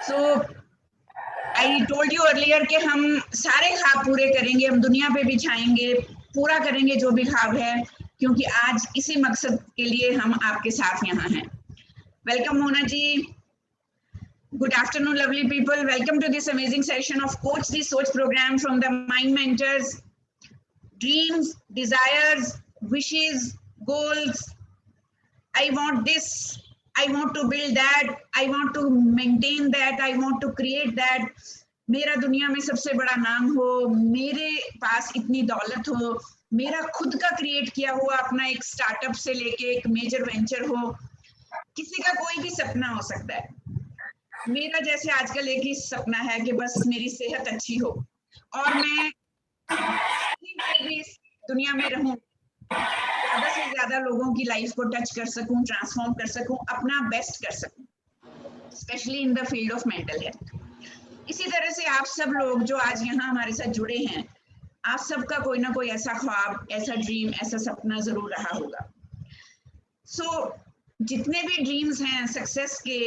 So I told you earlier कि हम सारे ख्वाब पूरे करेंगे, हम दुनिया पे भी छाएंगे, पूरा करेंगे जो भी ख्वाब है, क्योंकि आज इसी मकसद के लिए हम आपके साथ यहाँ हैं। Welcome Mona ji. Good afternoon, lovely people. Welcome to this amazing session of Coach the Soch program from the Mind Mentors. Dreams, desires, wishes, goals. I want this. I want to build that. I want to maintain that. I want to create that. मेरा दुनिया में सबसे बड़ा नाम हो, मेरे पास इतनी दौलत हो, मेरा खुद का क्रिएट किया हुआ अपना एक स्टार्टअप से लेके एक मेजर वेंचर हो। किसी का कोई भी सपना हो सकता है। मेरा जैसे आजकल एक ही सपना है कि बस मेरी सेहत अच्छी हो और मैं भी इस दुनिया में रहूं, ज्यादा से ज्यादा लोगों की लाइफ को टच कर सकूं, ट्रांसफॉर्म कर सकूं, अपना बेस्ट कर सकूं, specially in the field of mental health. इसी तरह से आप सब लोग जो आज यहाँ हमारे साथ जुड़े हैं, आप सबका कोई ना कोई ऐसा ख्वाब, ऐसा ड्रीम, ऐसा सपना जरूर रहा होगा। जितने भी ड्रीम्स हैं सक्सेस के,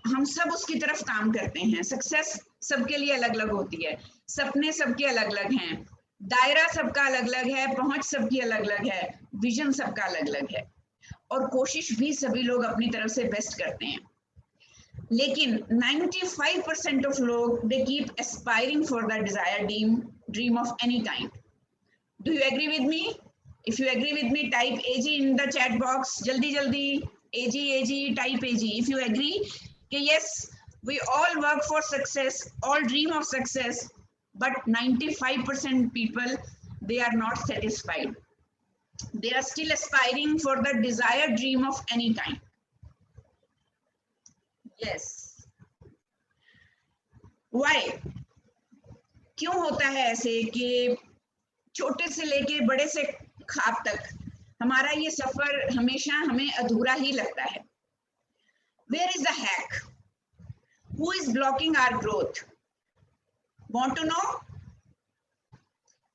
हम सब उसकी तरफ काम करते हैं। सक्सेस सबके लिए अलग अलग होती है, सपने सबके अलग अलग हैं, दायरा सबका अलग अलग है, पहुंच सबकी अलग अलग है, विजन सबका अलग अलग है, और कोशिश भी सभी लोग अपनी तरफ से बेस्ट करते हैं। लेकिन 95% ऑफ लोग they keep aspiring for the desire dream of any kind. Do you agree with me? If you agree with me, type AG in the chat box. जल्दी जल्दी AG type AG if you agree कि yes, we all work for success, all dream of success, but 95% people, they are not satisfied. They are still aspiring for the desired dream of any kind. Yes. Why? क्यों होता है ऐसे कि छोटे से लेके बड़े से ख्वाब तक हमारा ये सफर हमेशा हमें अधूरा ही लगता है? Where is the hack? Who is blocking our growth? Want to know?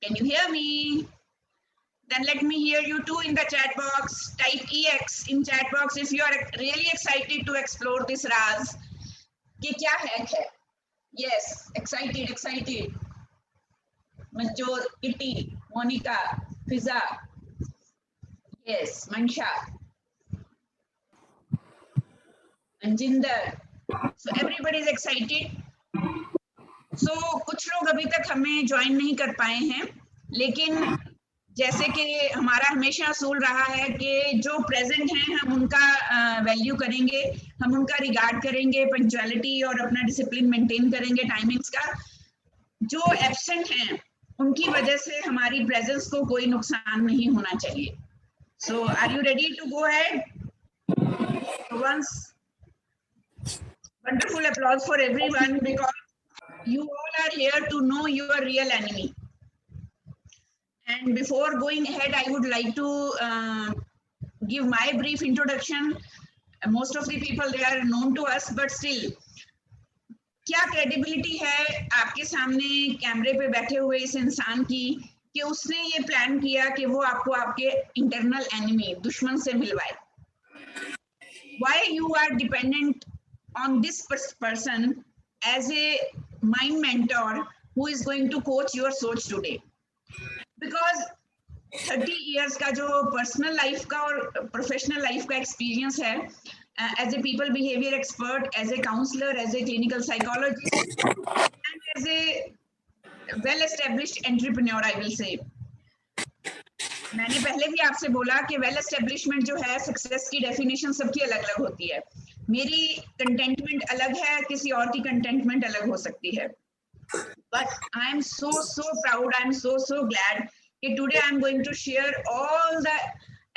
Can you hear me? Then let me hear you too in the chat box. Type EX in chat box if you are really excited to explore this Raz. कि क्या hack है? Yes, excited. Manjot, Kitty, Monica, Fiza. Yes, Mansha. Manjinder. So everybody is excited. So कुछ लोग अभी तक हमें join नहीं कर पाए हैं, लेकिन जैसे कि हमारा हमेशा असूल रहा है कि जो प्रेजेंट हैं हम उनका वैल्यू करेंगे, हम उनका रिगार्ड करेंगे, पंक्चुअलिटी और अपना डिसिप्लिन मेंटेन करेंगे टाइमिंग्स का। जो एब्सेंट हैं उनकी वजह से हमारी प्रेजेंस को कोई नुकसान नहीं होना चाहिए। So are you ready to go ahead? So once wonderful applause for everyone, because you all are here to know your real enemy. And before going ahead, I would like to give my brief introduction. Most of the people, they are known to us, but still, क्या credibility है आपके सामने कैमरे पे बैठे हुए इस इंसान की कि उसने ये प्लान किया कि वो आपको आपके इंटरनल एनिमी, दुश्मन से मिलवाए? Why you are dependent on this person as a mind mentor who is going to coach your soch today? Because 30 years का जो पर्सनल लाइफ का और प्रोफेशनल लाइफ का एक्सपीरियंस है, as a people behaviour expert, as a counsellor, as a clinical psychologist and as a well established entrepreneur, I will say. मैंने पहले भी आपसे बोला कि वेल एस्टेब्लिशमेंट जो है, सक्सेस की डेफिनेशन सबकी अलग अलग होती है। मेरी कंटेंटमेंट अलग है, किसी और की कंटेंटमेंट अलग हो सकती है। But I am so proud, I am so glad कि today I am going to share all the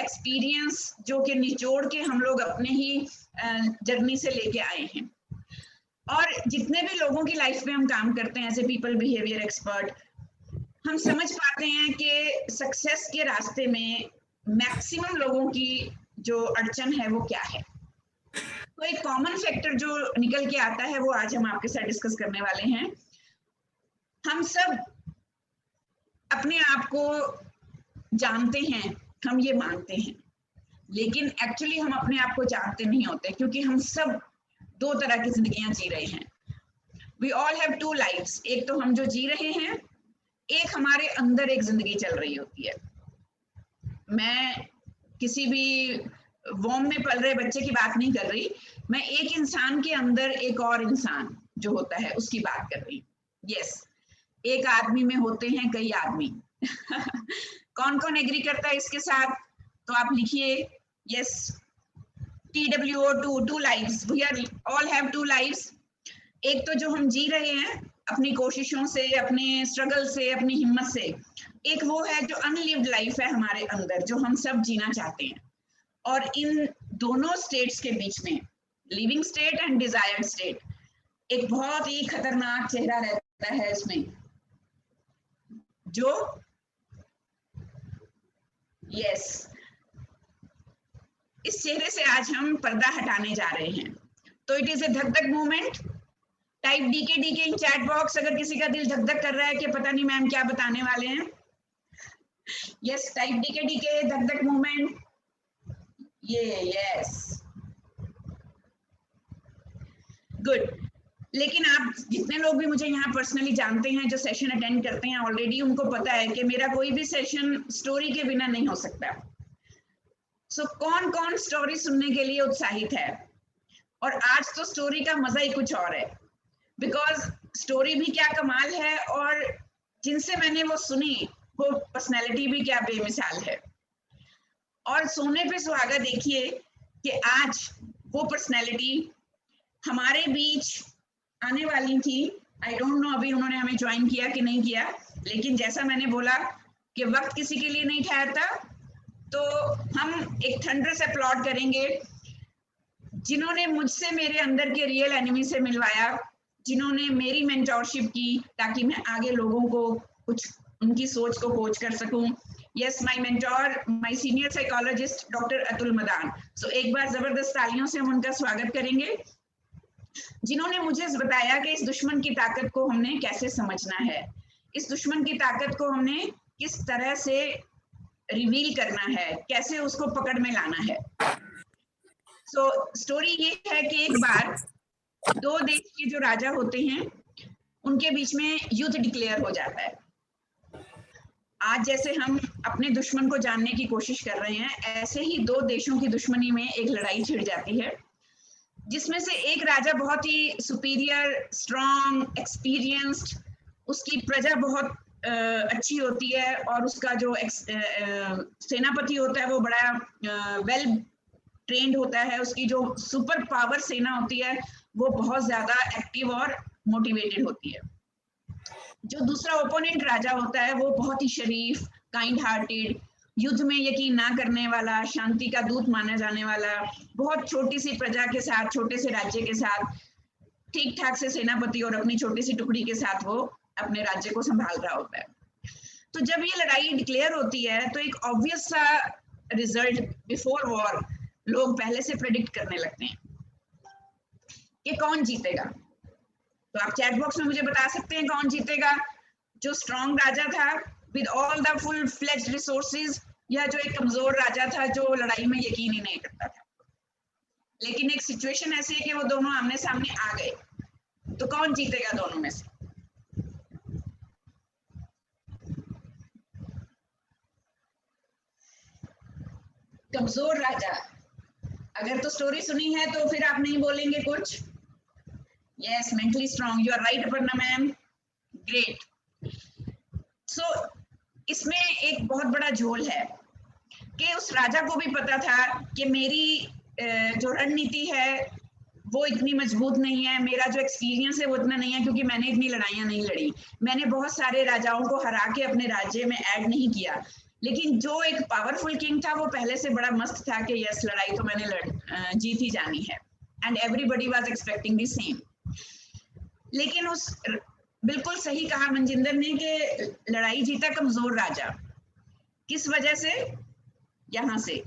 experience जो कि निचोड़ के हम लोग अपने ही जर्नी से लेके आए हैं। और जितने भी लोगों की लाइफ में हम काम करते हैं as a people behaviour expert, हम समझ पाते हैं कि सक्सेस के रास्ते में मैक्सिमम लोगों की जो अड़चन है वो क्या है। तो एक कॉमन फैक्टर जो निकल के आता है वो आज हम आपके साथ डिस्कस करने वाले हैं। हम सब अपने आप को जानते हैं, हम ये मानते हैं, लेकिन एक्चुअली हम अपने आप को जानते नहीं होते, क्योंकि हम सब दो तरह की जिंदगियां जी रहे हैं। We all have two lifes, एक तो हम जो जी रहे हैं, एक हमारे अंदर एक जिंदगी चल रही होती है। मैं किसी भी वॉम में पल रहे बच्चे की बात नहीं कर रही, मैं एक इंसान के अंदर एक और इंसान जो होता है उसकी बात कर रही हूँ। यस, एक आदमी में होते हैं कई आदमी। कौन कौन एग्री करता है इसके साथ? तो आप लिखिए yes, TWO2, two lives, we are all have two lives. एक तो जो हम जी रहे हैं अपनी कोशिशों से, अपने स्ट्रगल से, अपनी हिम्मत से, एक वो है जो अनलिव्ड लाइफ है हमारे अंदर, जो हम सब जीना चाहते हैं। और इन दोनों स्टेट्स के बीच में, living state and desired state, एक बहुत ही खतरनाक चेहरा रहता है इसमें, जो यस, इस चेहरे से आज हम पर्दा हटाने जा रहे हैं। तो इट इज ए धक धक movement. Type DK in chat box अगर किसी का दिल धक धक कर रहा है कि पता नहीं मैम क्या बताने वाले हैं। यस, टाइप डीके धक धक मूवमेंट, ये यस, गुड। लेकिन आप जितने लोग भी मुझे यहाँ पर्सनली जानते हैं, जो सेशन अटेंड करते हैं ऑलरेडी, उनको पता है कि मेरा कोई भी सेशन स्टोरी के बिना नहीं हो सकता। सो कौन कौन स्टोरी सुनने के लिए उत्साहित है? और आज तो स्टोरी का मजा ही कुछ और है, बिकॉज स्टोरी भी क्या कमाल है, और जिनसे मैंने वो सुनी वो पर्सनैलिटी भी क्या बेमिसाल है। और सोने पे सुहागा देखिए कि आज वो पर्सनैलिटी हमारे बीच आने वाली थी। आई डोंट नो अभी उन्होंने हमें ज्वाइन किया कि नहीं किया, लेकिन जैसा मैंने बोला कि वक्त किसी के लिए नहीं ठहरता, तो हम एक थंडर से अपलॉड करेंगे जिन्होंने मुझसे मेरे अंदर के रियल एनिमी से मिलवाया, जिन्होंने मेरी मेंटोरशिप की ताकि मैं आगे लोगों को कुछ उनकी सोच को कोच कर सकूं। Yes, my mentor, my senior psychologist doctor Atul Madan. So एक बार जबरदस्त तालियों से हम उनका स्वागत करेंगे, जिन्होंने मुझे बताया कि इस दुश्मन की ताकत को हमने कैसे समझना है, इस दुश्मन की ताकत को हमने किस तरह से रिवील करना है, कैसे उसको पकड़ में लाना है। सो स्टोरी ये है कि एक बार दो देश के जो राजा होते हैं उनके बीच में युद्ध डिक्लेयर हो जाता है। आज जैसे हम अपने दुश्मन को जानने की कोशिश कर रहे हैं, ऐसे ही दो देशों की दुश्मनी में एक लड़ाई छिड़ जाती है, जिसमें से एक राजा बहुत ही सुपीरियर, स्ट्रॉन्ग, एक्सपीरियंस्ड, उसकी प्रजा बहुत अच्छी होती है, और उसका जो सेनापति होता है वो बड़ा वेल ट्रेंड होता है, उसकी जो सुपर पावर सेना होती है वो बहुत ज्यादा एक्टिव और मोटिवेटेड होती है। जो दूसरा ओपोनेंट राजा होता है वो बहुत ही शरीफ, काइंड हार्टेड, युद्ध में यकीन ना करने वाला, शांति का दूत माना जाने वाला, बहुत छोटी सी प्रजा के साथ, छोटे से राज्य के साथ, ठीक ठाक से सेनापति और अपनी छोटी सी टुकड़ी के साथ वो अपने राज्य को संभाल रहा होता है। तो जब ये लड़ाई डिक्लेयर होती है तो एक ऑब्वियस सा रिजल्ट बिफोर वॉर लोग पहले से प्रेडिक्ट करने लगते हैं कि कौन जीतेगा। तो आप चैट बॉक्स में मुझे बता सकते हैं कौन जीतेगा, जो स्ट्रॉन्ग राजा था with all the full fledged resources, या जो एक कमजोर राजा था जो लड़ाई में यकीन ही नहीं करता था। लेकिन एक सिचुएशन ऐसी है कि वो दोनों आमने सामने आ गए, तो कौन जीतेगा दोनों में से? कमजोर राजा। अगर तो स्टोरी सुनी है तो फिर आप नहीं बोलेंगे कुछ। Yes, mentally strong, you are right Aparna ma'am, great. So इसमें एक बहुत बड़ा झोल है कि उस राजा को भी पता था कि मेरी जो रणनीति है वो इतनी मजबूत नहीं है, मेरा जो एक्सपीरियंस है वो इतना नहीं है, क्योंकि मैंने इतनी लड़ाइयां नहीं लड़ी, मैंने बहुत सारे राजाओं को हरा के अपने राज्य में ऐड नहीं किया। लेकिन जो एक पावरफुल किंग था वो पहले से बड़ा मस्त था कि यस, लड़ाई तो मैंने जीत ही जानी है, and everybody was expecting the same. लेकिन उस बिल्कुल सही कहा मनजिंदर ने कि लड़ाई जीता कमजोर राजा। किस वजह से? यहाँ से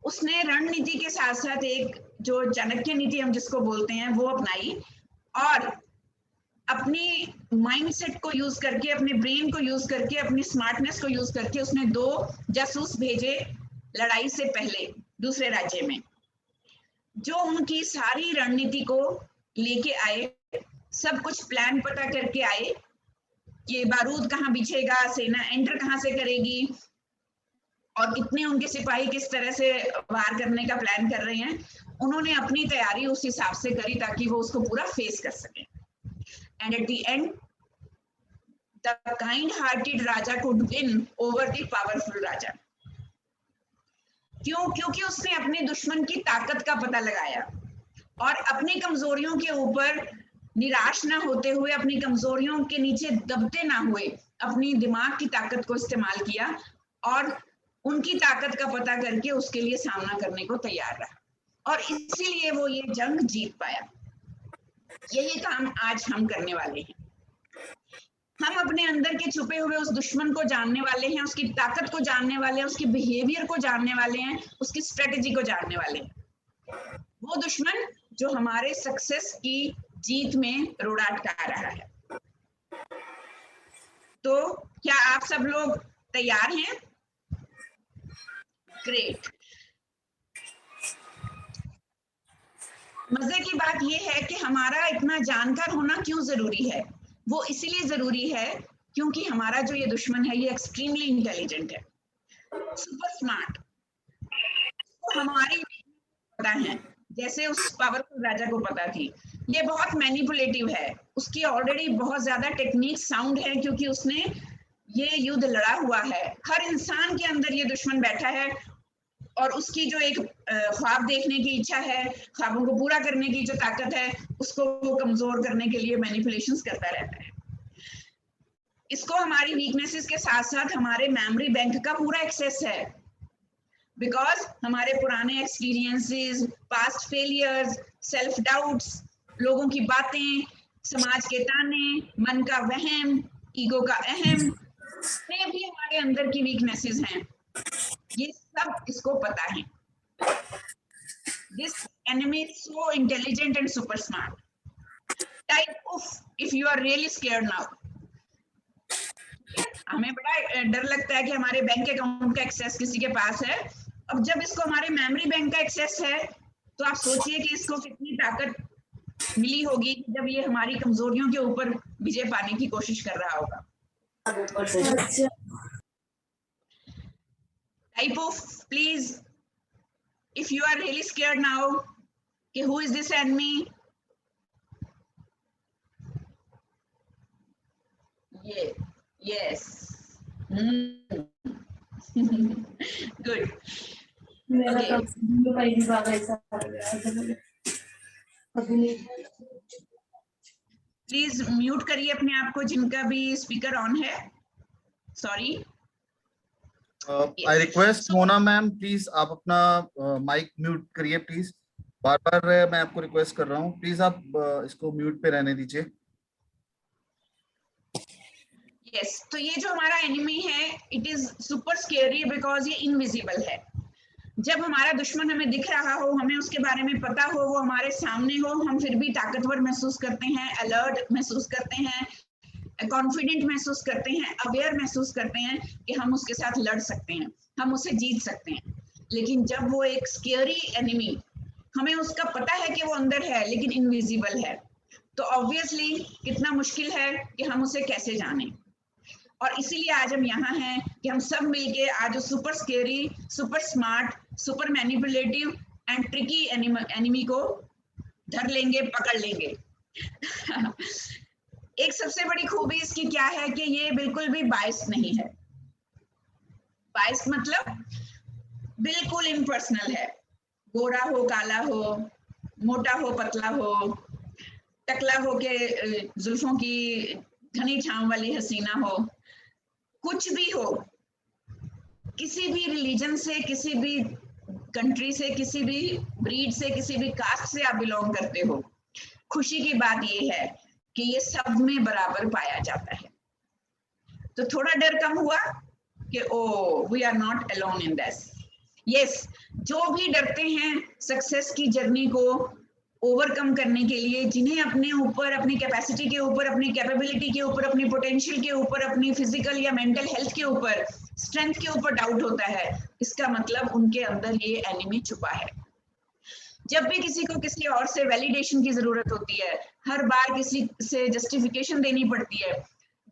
उसने रणनीति के साथ साथ एक जो चाणक्य नीति हम जिसको बोलते हैं वो अपनाई, और अपनी माइंडसेट को यूज करके, अपने ब्रेन को यूज करके, अपनी स्मार्टनेस को यूज करके उसने दो जासूस भेजे लड़ाई से पहले दूसरे राज्य में। जो उनकी सारी रणनीति को लेके आए, सब कुछ प्लान पता करके आए कि बारूद कहाँ बिछेगा, सेना एंटर कहाँ से करेगी और कितने उनके सिपाही किस तरह से वार करने का प्लान कर रहे हैं, उन्होंने अपनी तैयारी उस हिसाब से करी ताकि वो उसको पूरा फेस कर सके। And at the end the kind hearted raja could win over the powerful raja. क्यों? क्योंकि उसने अपने दुश्मन की ताकत का पता लगाया और अपनी कमजोरियों के ऊपर निराश ना होते हुए, अपनी कमजोरियों के नीचे दबते ना हुए, अपनी दिमाग की ताकत को इस्तेमाल किया और उनकी ताकत का पता करके उसके लिए सामना करने को तैयार रहा और इसीलिए वो ये जंग जीत पाया। यही काम आज हम करने वाले हैं। हम अपने अंदर के छुपे हुए उस दुश्मन को जानने वाले हैं, उसकी ताकत को जानने वाले हैं, उसकी बिहेवियर को जानने वाले हैं, उसकी स्ट्रेटेजी को जानने वाले हैं। वो दुश्मन जो हमारे सक्सेस की जीत में रोड़ा अटका रहा है। तो क्या आप सब लोग तैयार हैं? ग्रेट। मजे की बात यह है कि हमारा इतना जानकार होना क्यों जरूरी है? वो इसीलिए जरूरी है क्योंकि हमारा जो ये दुश्मन है ये एक्सट्रीमली इंटेलिजेंट है, सुपर स्मार्ट। तो हमारी पता है, जैसे उस पावरफुल राजा को पता थी, ये बहुत मैनिपुलेटिव है, उसकी ऑलरेडी बहुत ज्यादा टेक्निक साउंड है क्योंकि उसने ये युद्ध लड़ा हुआ है। हर इंसान के अंदर ये दुश्मन बैठा है और उसकी जो एक ख्वाब देखने की इच्छा है, ख्वाबों को पूरा करने की जो ताकत है, उसको वो कमजोर करने के लिए मैनिपुलेशंस करता रहता है। इसको हमारी वीकनेसेस के साथ साथ हमारे मेमोरी बैंक का पूरा एक्सेस है, बिकॉज हमारे पुराने experiences, past failures, self doubts, लोगों की बातें, समाज के ताने, मन का वहम, ईगो का अहम, में भी हमारे अंदर की वीकनेसेस हैं। ये सब इसको पता है। This enemy is so intelligent and super smart. Type oof if you are really scared now. हमें बड़ा डर लगता है कि हमारे बैंक अकाउंट का एक्सेस किसी के पास है। अब जब इसको हमारे मेमोरी बैंक का एक्सेस है तो आप सोचिए कि इसको कितनी ताकत मिली होगी जब ये हमारी कमजोरियों के ऊपर विजय पाने की कोशिश कर रहा होगा। Type of please if you are really scared now कि who is this enemy? Yeah, yes. Good. Please mute करिए अपने आप को जिनका भी स्पीकर ऑन है। Sorry. I request Mona ma'am, please आप अपना माइक म्यूट करिए प्लीज। बार बार मैं आपको रिक्वेस्ट कर रहा हूँ, प्लीज आप इसको म्यूट पे रहने दीजिए। यस, तो ये जो हमारा एनिमी है it is super scary because ये इनविजिबल है। जब हमारा दुश्मन हमें दिख रहा हो, हमें उसके बारे में पता हो, वो हमारे सामने हो, हम फिर भी ताकतवर महसूस करते हैं, अलर्ट महसूस करते हैं, कॉन्फिडेंट महसूस करते हैं, अवेयर महसूस करते हैं कि हम उसके साथ लड़ सकते हैं, हम उसे जीत सकते हैं। लेकिन जब वो एक स्केरी एनिमी, हमें उसका पता है कि वो अंदर है लेकिन इनविजिबल है, तो ऑब्वियसली कितना मुश्किल है कि हम उसे कैसे जानें। और इसीलिए आज हम यहाँ हैं कि हम सब मिलके आज super scary, super smart, super manipulative and tricky enemy को धर लेंगे, पकड़ लेंगे। एक सबसे बड़ी खूबी इसकी क्या है कि ये बिल्कुल भी बायस नहीं है। बायस मतलब बिल्कुल इम्पर्सनल है। गोरा हो, काला हो, मोटा हो, पतला हो, टकला हो के जुल्फों की घनी छांव वाली हसीना हो, कुछ भी हो, किसी भी रिलीजन से, किसी भी कंट्री से, किसी भी ब्रीड से, किसी भी कास्ट से आप बिलोंग करते हो, खुशी की बात ये है कि ये सब में बराबर पाया जाता है। तो थोड़ा डर कम हुआ कि oh we are not alone in this. Yes, जो भी डरते हैं सक्सेस की जर्नी को ओवरकम करने के लिए, जिन्हें अपने ऊपर, अपनी कैपेसिटी के ऊपर, अपनी कैपेबिलिटी के ऊपर, अपनी पोटेंशियल के ऊपर, अपनी फिजिकल या मेंटल हेल्थ के ऊपर, स्ट्रेंथ के ऊपर डाउट होता है, इसका मतलब उनके अंदर ये एनिमी छुपा है। जब भी किसी को किसी और से वैलिडेशन की जरूरत होती है, हर बार किसी से जस्टिफिकेशन देनी पड़ती है,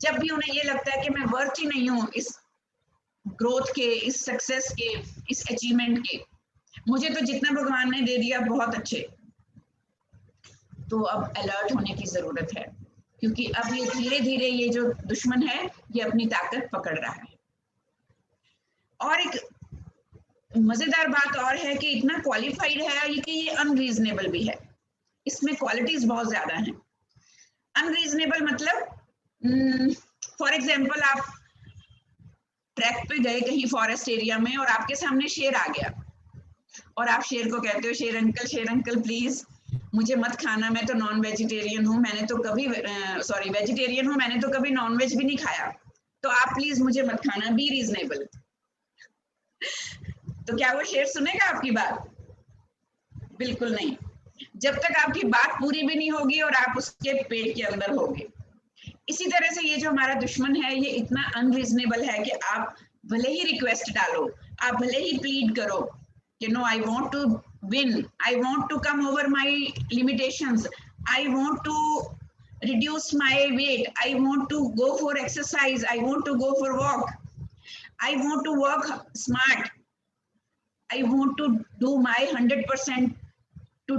जब भी उन्हें ये लगता है कि मैं वर्थ ही नहीं हूँ इस ग्रोथ के, इस सक्सेस के, इस अचीवमेंट के, मुझे तो जितना भगवान ने दे दिया बहुत अच्छे, तो अब अलर्ट होने की जरूरत है, क्योंकि अब ये धीरे धीरे ये जो दुश्मन है ये अपनी ताकत पकड़ रहा है। और एक मजेदार बात और है कि इतना क्वालिफाइड है कि ये अनरीजनेबल भी है, इसमें क्वालिटीज बहुत ज्यादा हैं। अनरीजनेबल मतलब फॉर एग्जांपल आप ट्रैक पे गए कहीं फॉरेस्ट एरिया में और आपके सामने शेर आ गया और आप शेर को कहते हो शेर अंकल प्लीज मुझे मत खाना, मैं तो नॉन वेजिटेरियन हूँ, मैंने तो कभी वेजिटेरियन हूँ, मैंने तो कभी नॉन वेज भी नहीं खाया, तो आप प्लीज मुझे मत खाना, बी रीजनेबल। तो क्या वो शेर सुनेगा आपकी बात? बिल्कुल नहीं, जब तक आपकी बात पूरी भी नहीं होगी और आप उसके पेट के अंदर होगे। इसी तरह से ये जो हमारा दुश्मन है ये इतना अनरीजनेबल है कि आप भले ही रिक्वेस्ट डालो, आप भले ही प्लीड करो कि no I want to win, I want to come over my limitations, I want to reduce my weight, I want to go for exercise, I want to go for walk, I want to work smart, I want to do my 100% to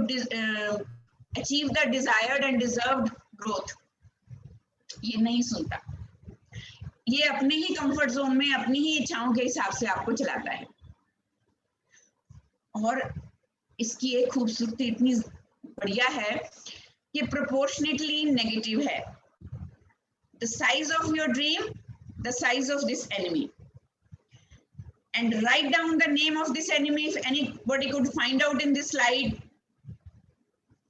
achieve the desired and deserved growth। ये नहीं सुनता, ये अपने ही comfort zone में अपनी ही इच्छाओं के हिसाब से आपको चलाता है। और इसकी एक खूबसूरती इतनी बढ़िया है कि प्रोपोर्शनेटली नेगेटिव है। The size of your dream, the size of this enemy, and write down the name of this enemy if anybody could find out in this slide।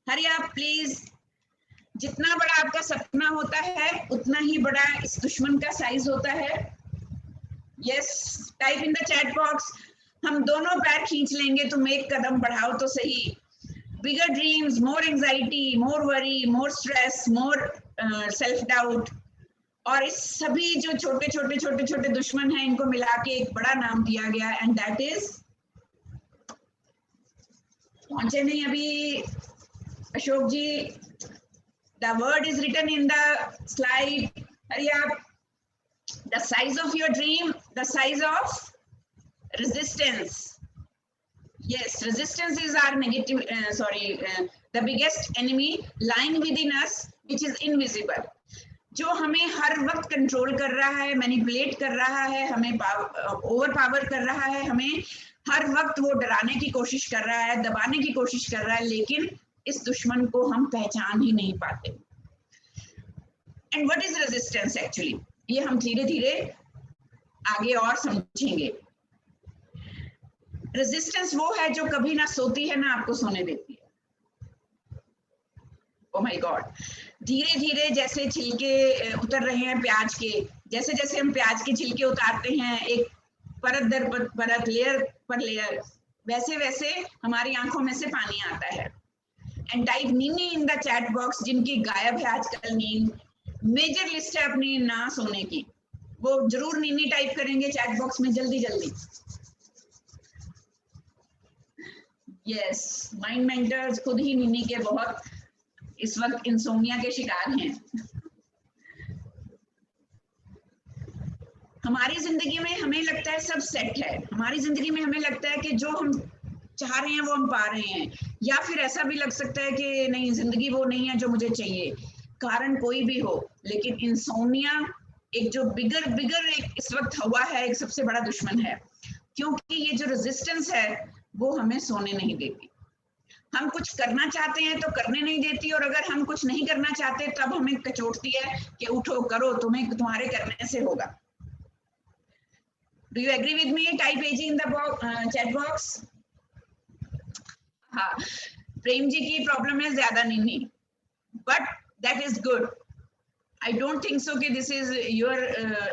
hurry up please। जितना बड़ा आपका सपना होता है उतना ही बड़ा इस दुश्मन का साइज होता है। Yes, type in the chat box, हम दोनों पैर खींच लेंगे, तुम एक कदम बढ़ाओ तो सही। Bigger dreams, more anxiety, more worry, more stress, more self doubt, और इस सभी जो छोटे छोटे छोटे छोटे दुश्मन हैं इनको मिला के एक बड़ा नाम दिया गया, एंड दैट इज, पहुंचे नहीं अभी अशोक जी, the word is written in the slide, hurry up। the size of your dream, the size of resistance, yes, resistance is our negative the biggest enemy lying within us which is invisible, जो हमें हर वक्त control कर रहा है, manipulate कर रहा है, हमें ओवर पावर कर रहा है, हमें हर वक्त वो डराने की कोशिश कर रहा है, दबाने की कोशिश कर रहा है, लेकिन इस दुश्मन को हम पहचान ही नहीं पाते। And what is resistance actually, ये हम धीरे धीरे आगे और समझेंगे। रेजिस्टेंस वो है जो कभी ना सोती है ना आपको सोने देती है। ओ माय गॉड, धीरे धीरे जैसे छिलके उतर रहे हैं प्याज के, जैसे जैसे हम प्याज के छिलके उतारते हैं एक परत दर परत, लेयर पर लेयर, वैसे वैसे हमारी आंखों में से पानी आता है। And type nini in the chat box, जिनकी गायब है आजकल नींद, मेजर लिस्ट है अपनी ना सोने की, वो जरूर नीनी टाइप करेंगे चैट बॉक्स में जल्दी जल्दी। यस, माइंड मेंटर्स खुद ही नीनी के बहुत इस वक्त इंसोमिया के शिकार हैं। हमारी जिंदगी में हमें लगता है सब सेट है, हमारी जिंदगी में हमें लगता है कि जो हम चाह रहे हैं वो हम पा रहे हैं, या फिर ऐसा भी लग सकता है कि नहीं, जिंदगी वो नहीं है जो मुझे चाहिए, कारण कोई भी हो, लेकिन इंसोमिया एक जो बिगर एक इस वक्त हुआ है, एक सबसे बड़ा दुश्मन है, क्योंकि ये जो रेजिस्टेंस है वो हमें सोने नहीं देती। हम कुछ करना चाहते हैं तो करने नहीं देती, और अगर हम कुछ नहीं करना चाहते तब हमें कचोटती है कि उठो करो, तुम्हारे करने से होगा। Do you agree with me? Type AG in the chat box. हाँ, प्रेम जी की प्रॉब्लम है ज्यादा नीनी, but that is good. I don't think so कि this is your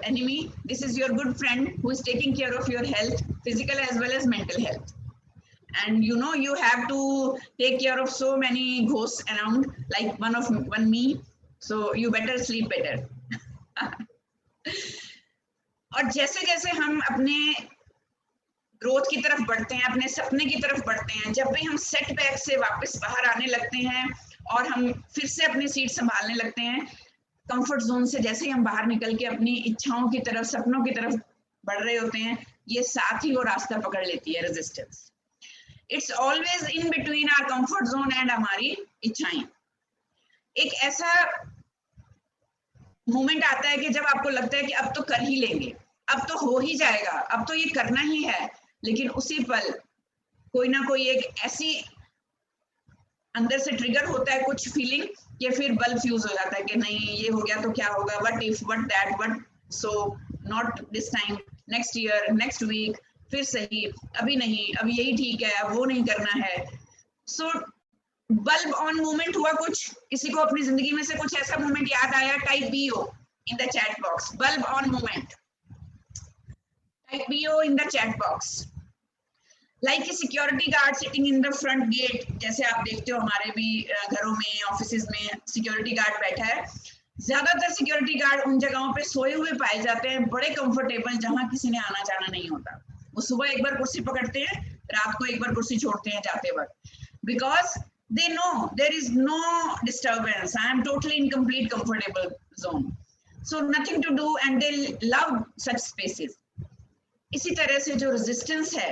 enemy, this is your good friend who is taking care of your health, physical as well as mental health, and you know you have to take care of so many ghosts around, like one me, so you better sleep better। और जैसे जैसे हम अपने growth की तरफ बढ़ते हैं, अपने सपने की तरफ बढ़ते हैं, जब भी हम सेटबैक से वापस बाहर आने लगते हैं और हम फिर से अपनी सीट संभालने लगते हैं, कंफर्ट जोन से जैसे ही हम बाहर निकल के अपनी इच्छाओं की तरफ, सपनों की तरफ बढ़ रहे होते हैं, ये साथ ही वो रास्ता पकड़ लेती है resistance. It's always in between our comfort zone and हमारी इच्छाएं। एक ऐसा मोमेंट आता है कि जब आपको लगता है कि अब तो कर ही लेंगे, अब तो हो ही जाएगा, अब तो ये करना ही है, लेकिन उसी पल कोई ना कोई एक ऐसी अंदर से ट्रिगर होता है कुछ फीलिंग कि फिर बल्ब फ्यूज हो जाता है कि नहीं ये हो गया तो क्या होगा, what if, what that, what, so not this time, next year, next week, फिर सही, अभी नहीं, अभी यही ठीक है, अब वो नहीं करना है। सो बल्ब ऑन मोमेंट हुआ कुछ, किसी को अपनी जिंदगी में से कुछ ऐसा मोमेंट याद आया, type BO in the chat box, bulb on moment, type BO in the chat box. Like a security guard sitting in the front gate, जैसे आप देखते हो हमारे भी घरों में, ऑफिसेज में सिक्योरिटी गार्ड बैठा है। ज्यादातर सिक्योरिटी गार्ड उन जगहों पे सोए हुए पाए जाते हैं, बड़े कंफर्टेबल, जहां किसी ने आना जाना नहीं होता। वो सुबह एक बार कुर्सी पकड़ते हैं, रात को एक बार कुर्सी छोड़ते हैं जाते वक्त, because they know there is no disturbance, I am totally in complete comfortable zone, so nothing to do, and they love such spaces. इसी तरह से जो रेजिस्टेंस है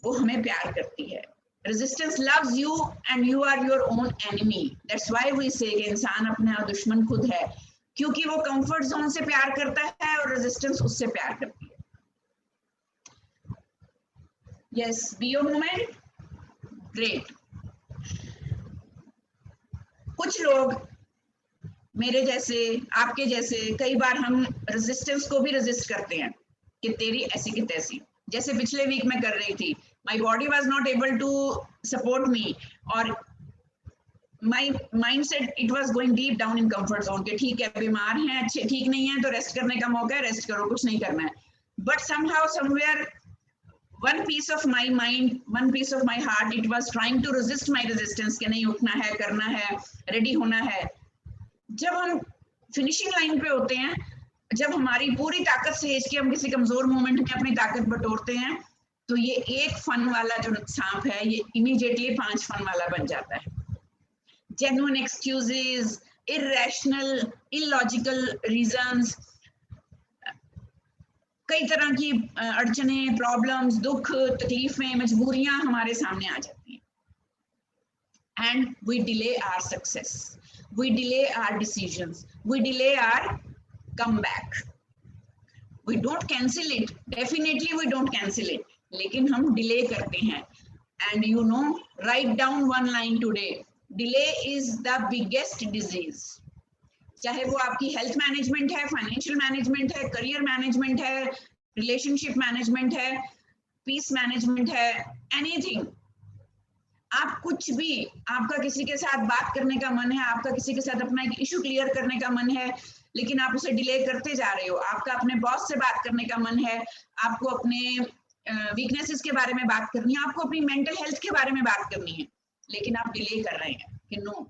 वो हमें प्यार करती है। Resistance loves you and you are your own enemy. That's why we say कि इंसान अपना दुश्मन खुद है, क्योंकि वो कंफर्ट जोन से प्यार करता है और रेजिस्टेंस उससे प्यार करती है। Yes, BO moment, great. कुछ लोग मेरे जैसे, आपके जैसे, कई बार हम रेजिस्टेंस को भी रेजिस्ट करते हैं कि तेरी ऐसी की तैसी, जैसे पिछले वीक में कर रही थी। My body was not able to support me और my mind set it was going deep down in comfort zone के ठीक है, बीमार हैं, अच्छे, ठीक नहीं है तो रेस्ट करने का मौका है, रेस्ट करो, कुछ नहीं करना है। But somehow somewhere one piece of my mind, one piece of my heart, it was trying to resist my resistance कि नहीं, उठना है, करना है, रेडी होना है। जब हम फिनिशिंग लाइन पे होते हैं, जब हमारी पूरी ताकत से हेज के हम किसी कमजोर मोमेंट में अपनी ताकत बटोरते हैं, तो ये एक फन वाला जो सांप है ये इमीडिएटली 5 फन वाला बन जाता है। Genuine excuses, irrational, illogical reasons, कई तरह की अड़चनें, प्रॉब्लम्स, दुख, तकलीफें, मजबूरियां हमारे सामने आ जाती हैं। And we delay our success, we delay our decisions, we delay our comeback. We don't cancel it, definitely we don't cancel it, लेकिन हम डिले करते हैं। And you know, write down one line today, delay is the biggest disease. चाहे वो आपकी health management है, financial management है, career management है, रिलेशनशिप मैनेजमेंट है, पीस मैनेजमेंट है, एनीथिंग। आप कुछ भी, आपका किसी के साथ बात करने का मन है, आपका किसी के साथ अपना एक इशू क्लियर करने का मन है, लेकिन आप उसे डिले करते जा रहे हो। आपका अपने बॉस से बात करने का मन है, आपको अपने वीकनेसेस के बारे में बात करनी है, आपको अपनी मेंटल हेल्थ के बारे में बात करनी है, लेकिन आप डिले कर रहे हैं कि नो,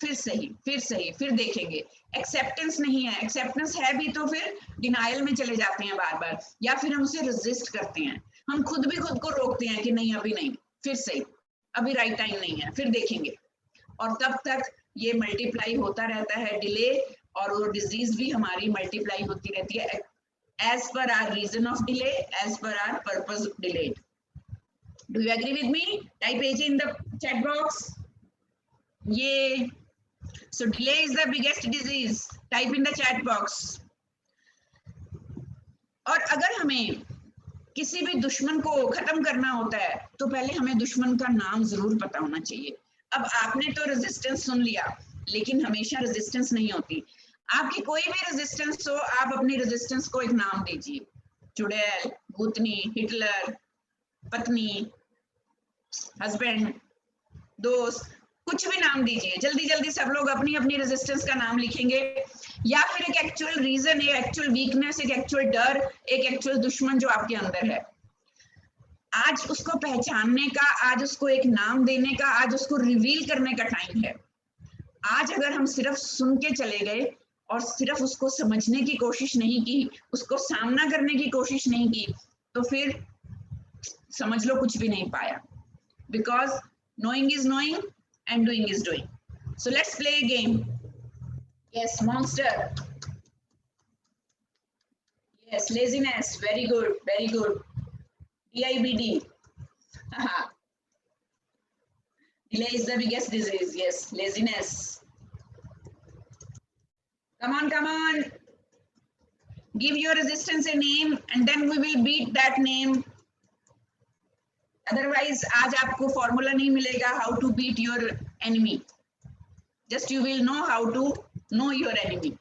फिर सही, फिर सही, फिर देखेंगे। एक्सेप्टेंस नहीं है, एक्सेप्टेंस है भी तो फिर डिनायल में चले जाते हैं बार बार, या फिर हम उसे रेजिस्ट करते हैं। हम खुद भी खुद को रोकते हैं कि नहीं, अभी नहीं, फिर सही, अभी राइट टाइम नहीं है, फिर देखेंगे। और तब तक ये मल्टीप्लाई होता रहता है डिले, और वो डिजीज भी हमारी मल्टीप्लाई होती रहती है as per our reason of delay, as per our purpose delayed. Do you agree with me? Type AJ in the chat box. ये so delay is the biggest disease, type in the chat box। और अगर हमें किसी भी दुश्मन को खत्म करना होता है तो पहले हमें दुश्मन का नाम जरूर पता होना चाहिए। अब आपने तो रेजिस्टेंस सुन लिया, लेकिन हमेशा रेजिस्टेंस नहीं होती। आपकी कोई भी रेजिस्टेंस हो, आप अपनी रेजिस्टेंस को एक नाम दीजिए। चुड़ैल, भूतनी, हिटलर, पत्नी, हस्बैंड, दोस्त, कुछ भी नाम दीजिए। जल्दी जल्दी सब लोग अपनी अपनी रेजिस्टेंस का नाम लिखेंगे, या फिर एक एक्चुअल रीजन, एक एक्चुअल वीकनेस, एक एक्चुअल डर, एक एक्चुअल दुश्मन जो आपके अंदर है। आज उसको पहचानने का, आज उसको एक नाम देने का, आज उसको रिवील करने का टाइम है। आज अगर हम सिर्फ सुन के चले गए और सिर्फ उसको समझने की कोशिश नहीं की, उसको सामना करने की कोशिश नहीं की, तो फिर समझ लो कुछ भी नहीं पाया, because knowing is knowing and doing is doing. So let's play a game. Yes, monster. Yes, laziness. Very good, very good. DIBD. Haha. Delay is the biggest disease. Yes, laziness. Come on, come on. Give your resistance a name and then we will beat that name. Otherwise, आज आपको formula नहीं मिलेगा how to beat your enemy. Just you will know how to know your enemy.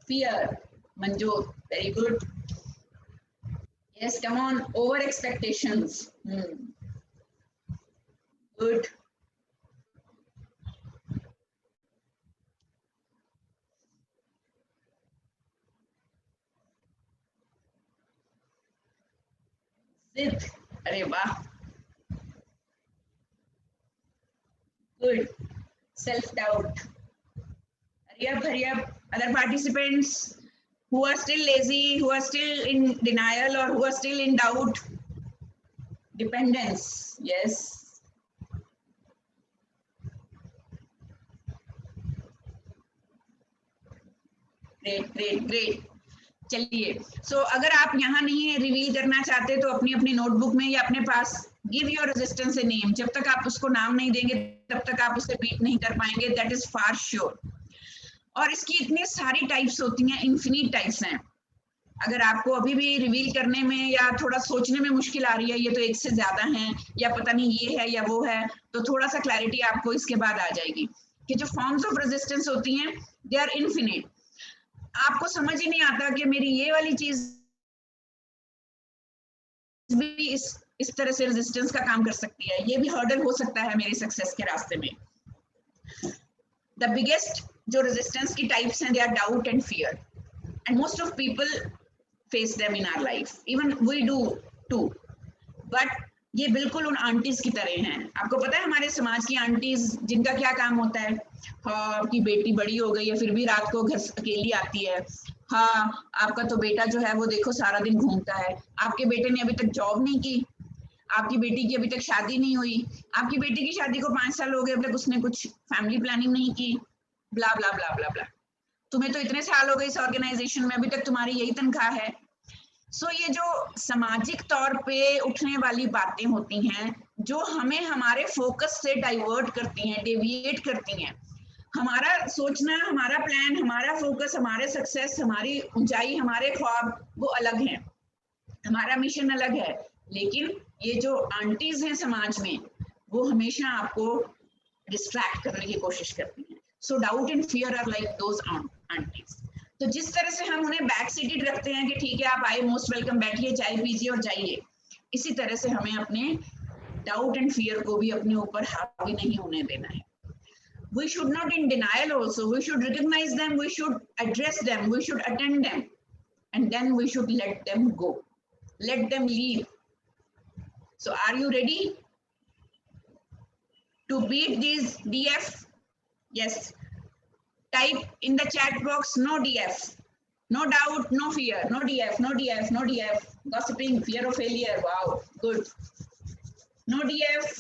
Fear. Manjot. Very good. Yes, come on. Over expectations. Good. Sid. अरे वाह. Good. Self-doubt. Hurry up. Other participants who are still lazy, who are still in denial, or who are still in doubt. Dependence. Yes. Great. चलिए, so अगर आप यहाँ नहीं reveal करना चाहते तो अपनी नोटबुक में या अपने पास give your resistance a name. जब तक आप उसको नाम नहीं देंगे तब तक आप उसे बीट नहीं कर पाएंगे. That is far sure. और इसकी इतनी सारी टाइप्स होती हैं, इन्फिनिट टाइप्स हैं. अगर आपको अभी भी रिवील करने में या थोड़ा सोचने में मुश्किल आ रही है, ये तो एक से ज्यादा हैं या पता नहीं ये है या वो है, तो थोड़ा सा क्लैरिटी आपको इसके बाद आ जाएगी कि जो फॉर्म्स ऑफ रेजिस्टेंस होती हैं दे आर इन्फिनिट. आपको समझ ही नहीं आता कि मेरी ये वाली चीज भी इस तरह से रेजिस्टेंस का काम कर सकती है, ये भी हर्डल हो सकता है मेरे सक्सेस के रास्ते में. द बिगेस्ट जो रेजिस्टेंस की टाइप्स हैं they are doubt and fear, and most of people face them in our life. Even we do too. But ये बिल्कुल उन आंटीज की तरह हैं. आपको पता है हमारे समाज की आंटीज जिनका क्या काम होता है? हाँ, आपकी बेटी बड़ी हो गई है फिर भी रात को घर अकेली आती है. हाँ, आपका तो बेटा जो है वो देखो सारा दिन घूमता है. आपके बेटे ने अभी तक जॉब नहीं की. आपकी बेटी की अभी तक शादी नहीं हुई. आपकी बेटी की शादी को 5 साल हो गए, अभी तक उसने कुछ फैमिली प्लानिंग नहीं की. ब्ला ब्ला ब्ला ब्ला ब्ला. तुम्हें तो इतने साल हो गए इस ऑर्गेनाइजेशन में, अभी तक तुम्हारी यही तनख्वाह है. सो ये जो सामाजिक तौर पे उठने वाली बातें होती हैं जो हमें हमारे फोकस से डाइवर्ट करती हैं, डेविएट करती हैं. हमारा सोचना, हमारा प्लान, हमारा फोकस, हमारे सक्सेस, हमारी ऊंचाई, हमारे ख्वाब वो अलग हैं, हमारा मिशन अलग है. लेकिन ये जो आंटीज हैं समाज में वो हमेशा आपको डिस्ट्रैक्ट करने की कोशिश करती हैं. So doubt and fear are like those aunties. तो जिस तरह से हम उन्हें बैक सीटेड रखते हैं कि ठीक है आप आए, मोस्ट वेलकम, बैठिए, चाय पीजिए और जाइए, इसी तरह से हमें अपने डाउट एंड फियर को भी अपने ऊपर हावी नहीं होने देना है. We should not in denial also. We should recognize them, we should address them, we should attend them, and then we should let them go. Let them leave. So are you ready to beat these DF? Yes. Type in the chat box no DF. No doubt, no fear. No DF, no DF, no DF. Gossiping, fear of failure. Wow, good. No DF.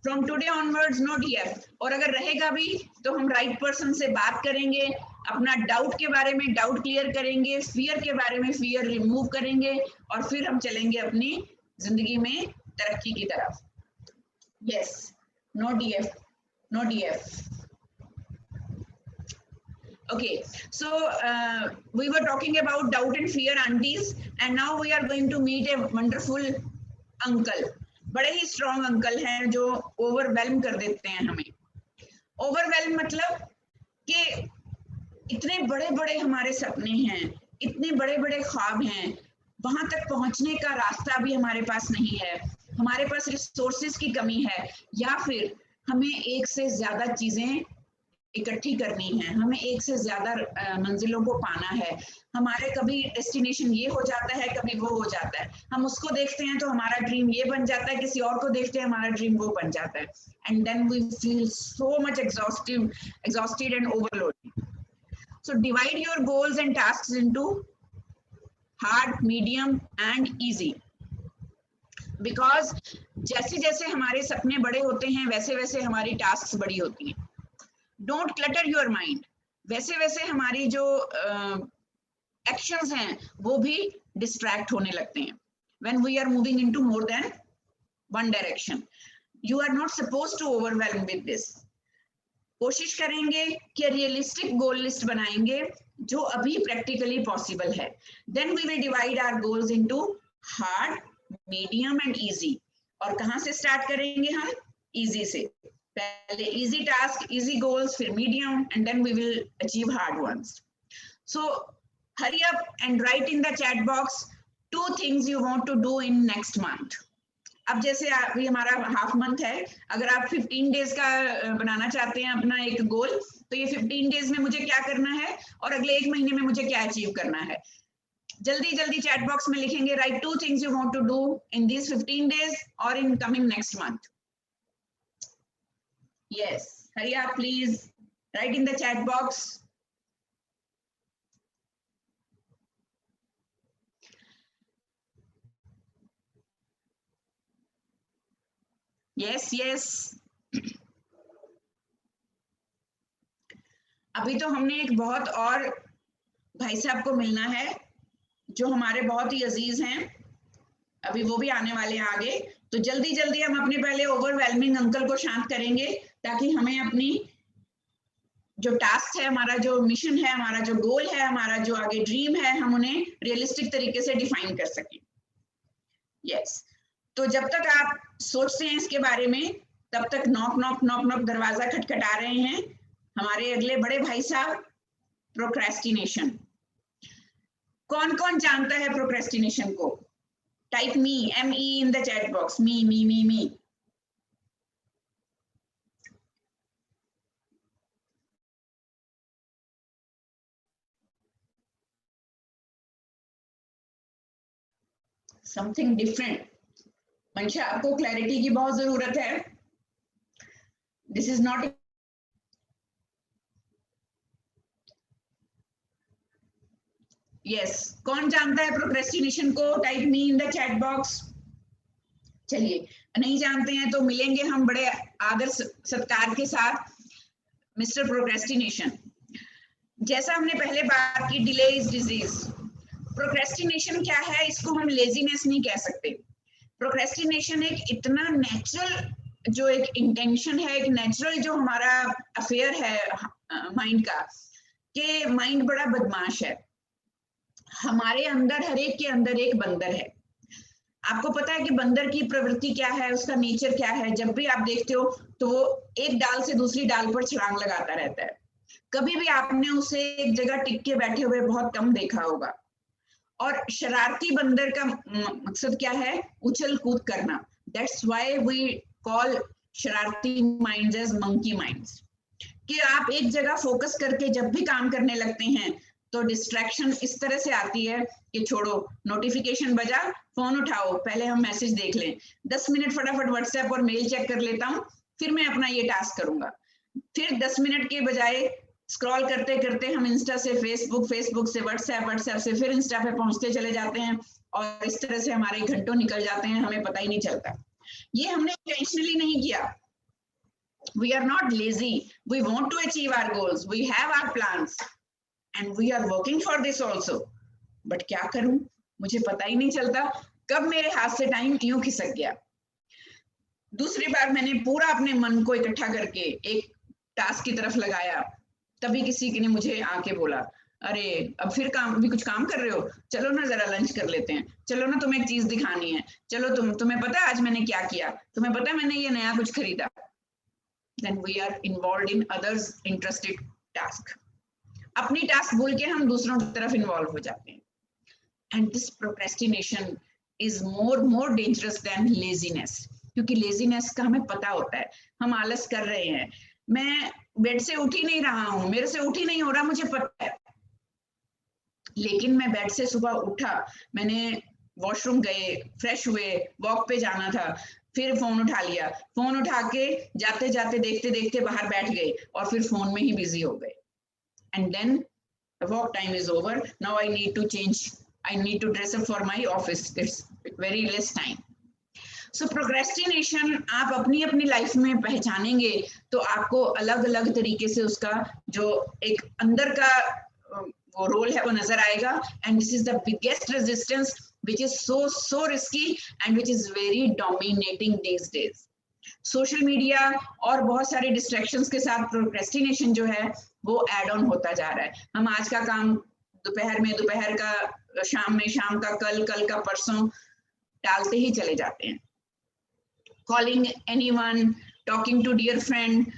From today onwards, no DF. और अगर रहेगा भी तो हम right person से बात करेंगे, अपना डाउट के बारे में डाउट क्लियर करेंगे, फियर के बारे में फियर रिमूव करेंगे, और फिर हम चलेंगे अपनी जिंदगी में तरक्की की तरफ. Yes, no DF, no DF. Okay, so we were talking about doubt and fear aunties, and now we are going to meet a wonderful uncle. बड़े ही स्ट्रॉन्ग अंकल हैं जो ओवरवेल्म कर देते हैं हमें. ओवरवेल्म मतलब कि इतने बड़े बड़े हमारे सपने हैं, इतने बड़े बड़े ख्वाब हैं, वहां तक पहुंचने का रास्ता भी हमारे पास नहीं है, हमारे पास रिसोर्सेज की कमी है, या फिर हमें एक से ज्यादा चीजें इकट्ठी करनी है, हमें एक से ज्यादा मंजिलों को पाना है. हमारे कभी डेस्टिनेशन ये हो जाता है, कभी वो हो जाता है. हम उसको देखते हैं तो हमारा ड्रीम ये बन जाता है, किसी और को देखते हैं हमारा ड्रीम वो बन जाता है. And then we feel so much exhausted and overloaded. So divide your goals and tasks into hard, medium and easy. Because जैसे जैसे हमारे सपने बड़े होते हैं वैसे वैसे हमारी टास्क्स बड़ी होती हैं. Don't clutter your mind. वैसे वैसे हमारी जो एक्शंस हैं वो भी डिस्ट्रैक्ट होने लगते हैं. When we are moving into more than one direction, you are not supposed to overwhelm with this. कोशिश करेंगे कि रियलिस्टिक गोल लिस्ट बनाएंगे जो अभी प्रैक्टिकली पॉसिबल है. Then we will divide our goals into hard, medium and easy. और कहां से स्टार्ट करेंगे हम? इजी से. पहले इजी टास्क, इजी गोल्स, फिर medium, and then we will achieve hard ones. So hurry up and write in the chat box 2 things you want to do in next month. अब जैसे अभी हमारा half month है, अगर आप 15 days का बनाना चाहते हैं अपना एक गोल, तो ये 15 डेज में मुझे क्या करना है और अगले 1 महीने में मुझे क्या अचीव करना है. जल्दी जल्दी चैट बॉक्स में लिखेंगे, right 2 things you want to do in these 15 days or in coming next month. Yes, hurry up please, write in the chat box. Yes yes. अभी तो हमने एक बहुत और भाई साहब को मिलना है जो हमारे बहुत ही अजीज हैं. अभी वो भी आने वाले हैं आगे. तो जल्दी जल्दी हम अपने पहले ओवरवेलमिंग अंकल को शांत करेंगे ताकि हमें अपनी जो टास्क है, हमारा जो मिशन है, हमारा जो गोल है, हमारा जो आगे ड्रीम है, हम उन्हें रियलिस्टिक तरीके से डिफाइन कर सकें. यस. तो जब तक आप सोचते हैं इसके बारे में, तब तक नॉक नॉक नॉक नॉक दरवाजा खटखटा रहे हैं हमारे अगले बड़े भाई साहब. प्रोक्रेस्टिनेशन. कौन कौन जानता है प्रोक्रेस्टिनेशन को? Type me, ME in the chat box. Me me me me. Something different. मंशा, आपको क्लैरिटी की बहुत जरूरत है. This is not. यस, कौन जानता है प्रोक्रेस्टिनेशन को? Type me in the chat box. चलिए, नहीं जानते हैं तो मिलेंगे हम बड़े आदर सत्कार के साथ. मिस्टर प्रोक्रेस्टिनेशन, जैसा हमने पहले बात की, डिले इज डिजीज. प्रोक्रेस्टिनेशन क्या है? इसको हम लेजीनेस नहीं कह सकते. प्रोक्रेस्टिनेशन एक इतना नेचुरल जो एक इंटेंशन है, एक नेचुरल जो हमारा अफेयर है माइंड का, कि माइंड बड़ा बदमाश है. हमारे अंदर, हर एक के अंदर एक बंदर है. आपको पता है कि बंदर की प्रवृत्ति क्या है, उसका नेचर क्या है? जब भी आप देखते हो तो वो एक डाल से दूसरी डाल पर छलांग लगाता रहता है. कभी भी आपने उसे एक जगह टिक के बैठे हुए बहुत कम देखा होगा. और शरारती बंदर का मकसद क्या है? उछल कूद करना. दैट्स व्हाई वी कॉल शरारती माइंड्स एज मंकी माइंड्स. कि आप एक जगह फोकस करके जब भी काम करने लगते हैं तो डिस्ट्रैक्शन इस तरह से आती है कि छोड़ो, नोटिफिकेशन बजा, फोन उठाओ, पहले हम मैसेज देख लें, 10 मिनट फटाफट व्हाट्सएप और मेल चेक कर लेता हूँ, फिर मैं अपना ये टास्क करूंगा. फिर 10 मिनट के बजाय स्क्रॉल करते करते हम इंस्टा से फेसबुक, फेसबुक से व्हाट्सएप, व्हाट्सएप से फिर इंस्टा पे पहुंचते चले जाते हैं. और इस तरह से हमारे घंटों निकल जाते हैं, हमें पता ही नहीं चलता. ये हमने इंटेंशनली नहीं किया. We are not lazy. We want to achieve our goals. We have our plans. And we are working for this also. But क्या करूं? मुझे पता ही नहीं चलता कब मेरे हाथ से टाइम यूं खिसक गया. दूसरी बार मैंने पूरा अपने मन को इकट्ठा करके एक टास्क की तरफ लगाया, तभी किसी ने मुझे आके बोला, अरे अब फिर काम, अभी कुछ काम कर रहे हो, चलो ना जरा लंच कर लेते हैं, चलो ना तुम्हें एक चीज दिखानी है, चलो तुम्हें पता है आज मैंने क्या किया, तुम्हें पता है मैंने ये नया कुछ खरीदा. Then we are involved in others' interested task. अपनी टास्क भूल के हम दूसरों की तरफ इन्वॉल्व हो जाते हैं. And this procrastination is more dangerous than laziness. क्योंकि लेजीनेस का हमें पता होता है, हम आलस कर रहे हैं, मैं बेड से उठ ही नहीं रहा हूं, मेरे से उठ ही नहीं हो रहा, मुझे पता है. लेकिन मैं बेड से सुबह उठा, मैंने वॉशरूम गए, फ्रेश हुए, वॉक पे जाना था, फिर फोन उठा लिया, फोन उठा के जाते जाते देखते देखते बाहर बैठ गए और फिर फोन में ही बिजी हो गए. And then the work time is over. Now I need to change. I need to dress up for my office. It's very less time. So procrastination आप अपनी अपनी लाइफ में पहचानेंगे तो आपको अलग अलग तरीके से उसका जो एक अंदर का वो रोल है वो नजर आएगा. And this is the biggest resistance which is so risky and which is very dominating these days. Social media और बहुत सारे डिस्ट्रैक्शंस के साथ प्रोक्रेस्टिनेशन जो है वो ऐड ऑन होता जा रहा है. हम आज का काम दोपहर में, दोपहर का शाम में, शाम का कल, कल का परसों टालते ही चले जाते हैं. Calling anyone, talking to dear friend,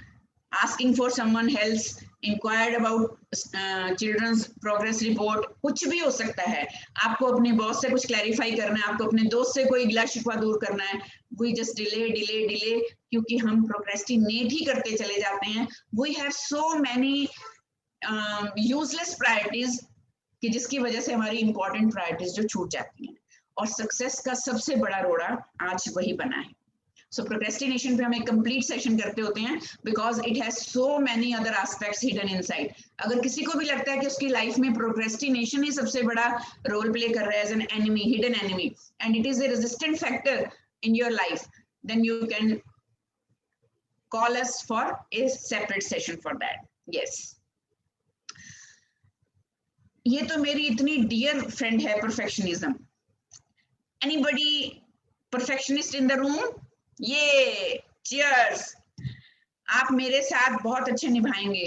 asking for someone else, inquired about children's progress report, कुछ भी हो सकता है. आपको अपने बॉस से कुछ क्लैरिफाई करना है, आपको अपने दोस्त से कोई गिला शिकवा दूर करना है. We just delay क्योंकि हम प्रोक्रेस्टिनेट ही करते चले जाते हैं. We have so many useless priorities कि जिसकी वजह से हमारी इंपॉर्टेंट प्रायोरिटीज जो छूट जाती हैं. और सक्सेस का सबसे बड़ा रोड़ा आज वही बना है. सो प्रोक्रेस्टिनेशन पे हम एक कंप्लीट सेशन करते होते हैं because it has so many other aspects hidden inside. अगर किसी को भी लगता है कि उसकी लाइफ में प्रोक्रेस्टिनेशन ही सबसे बड़ा रोल प्ले कर रहा है as an enemy, hidden enemy, and it is a resistant factor in your life, then you can call us for a separate session for that. Yes, ये तो मेरी इतनी डियर फ्रेंड है perfectionism. Anybody perfectionist in the room? ये cheers. आप मेरे साथ बहुत अच्छे निभाएंगे.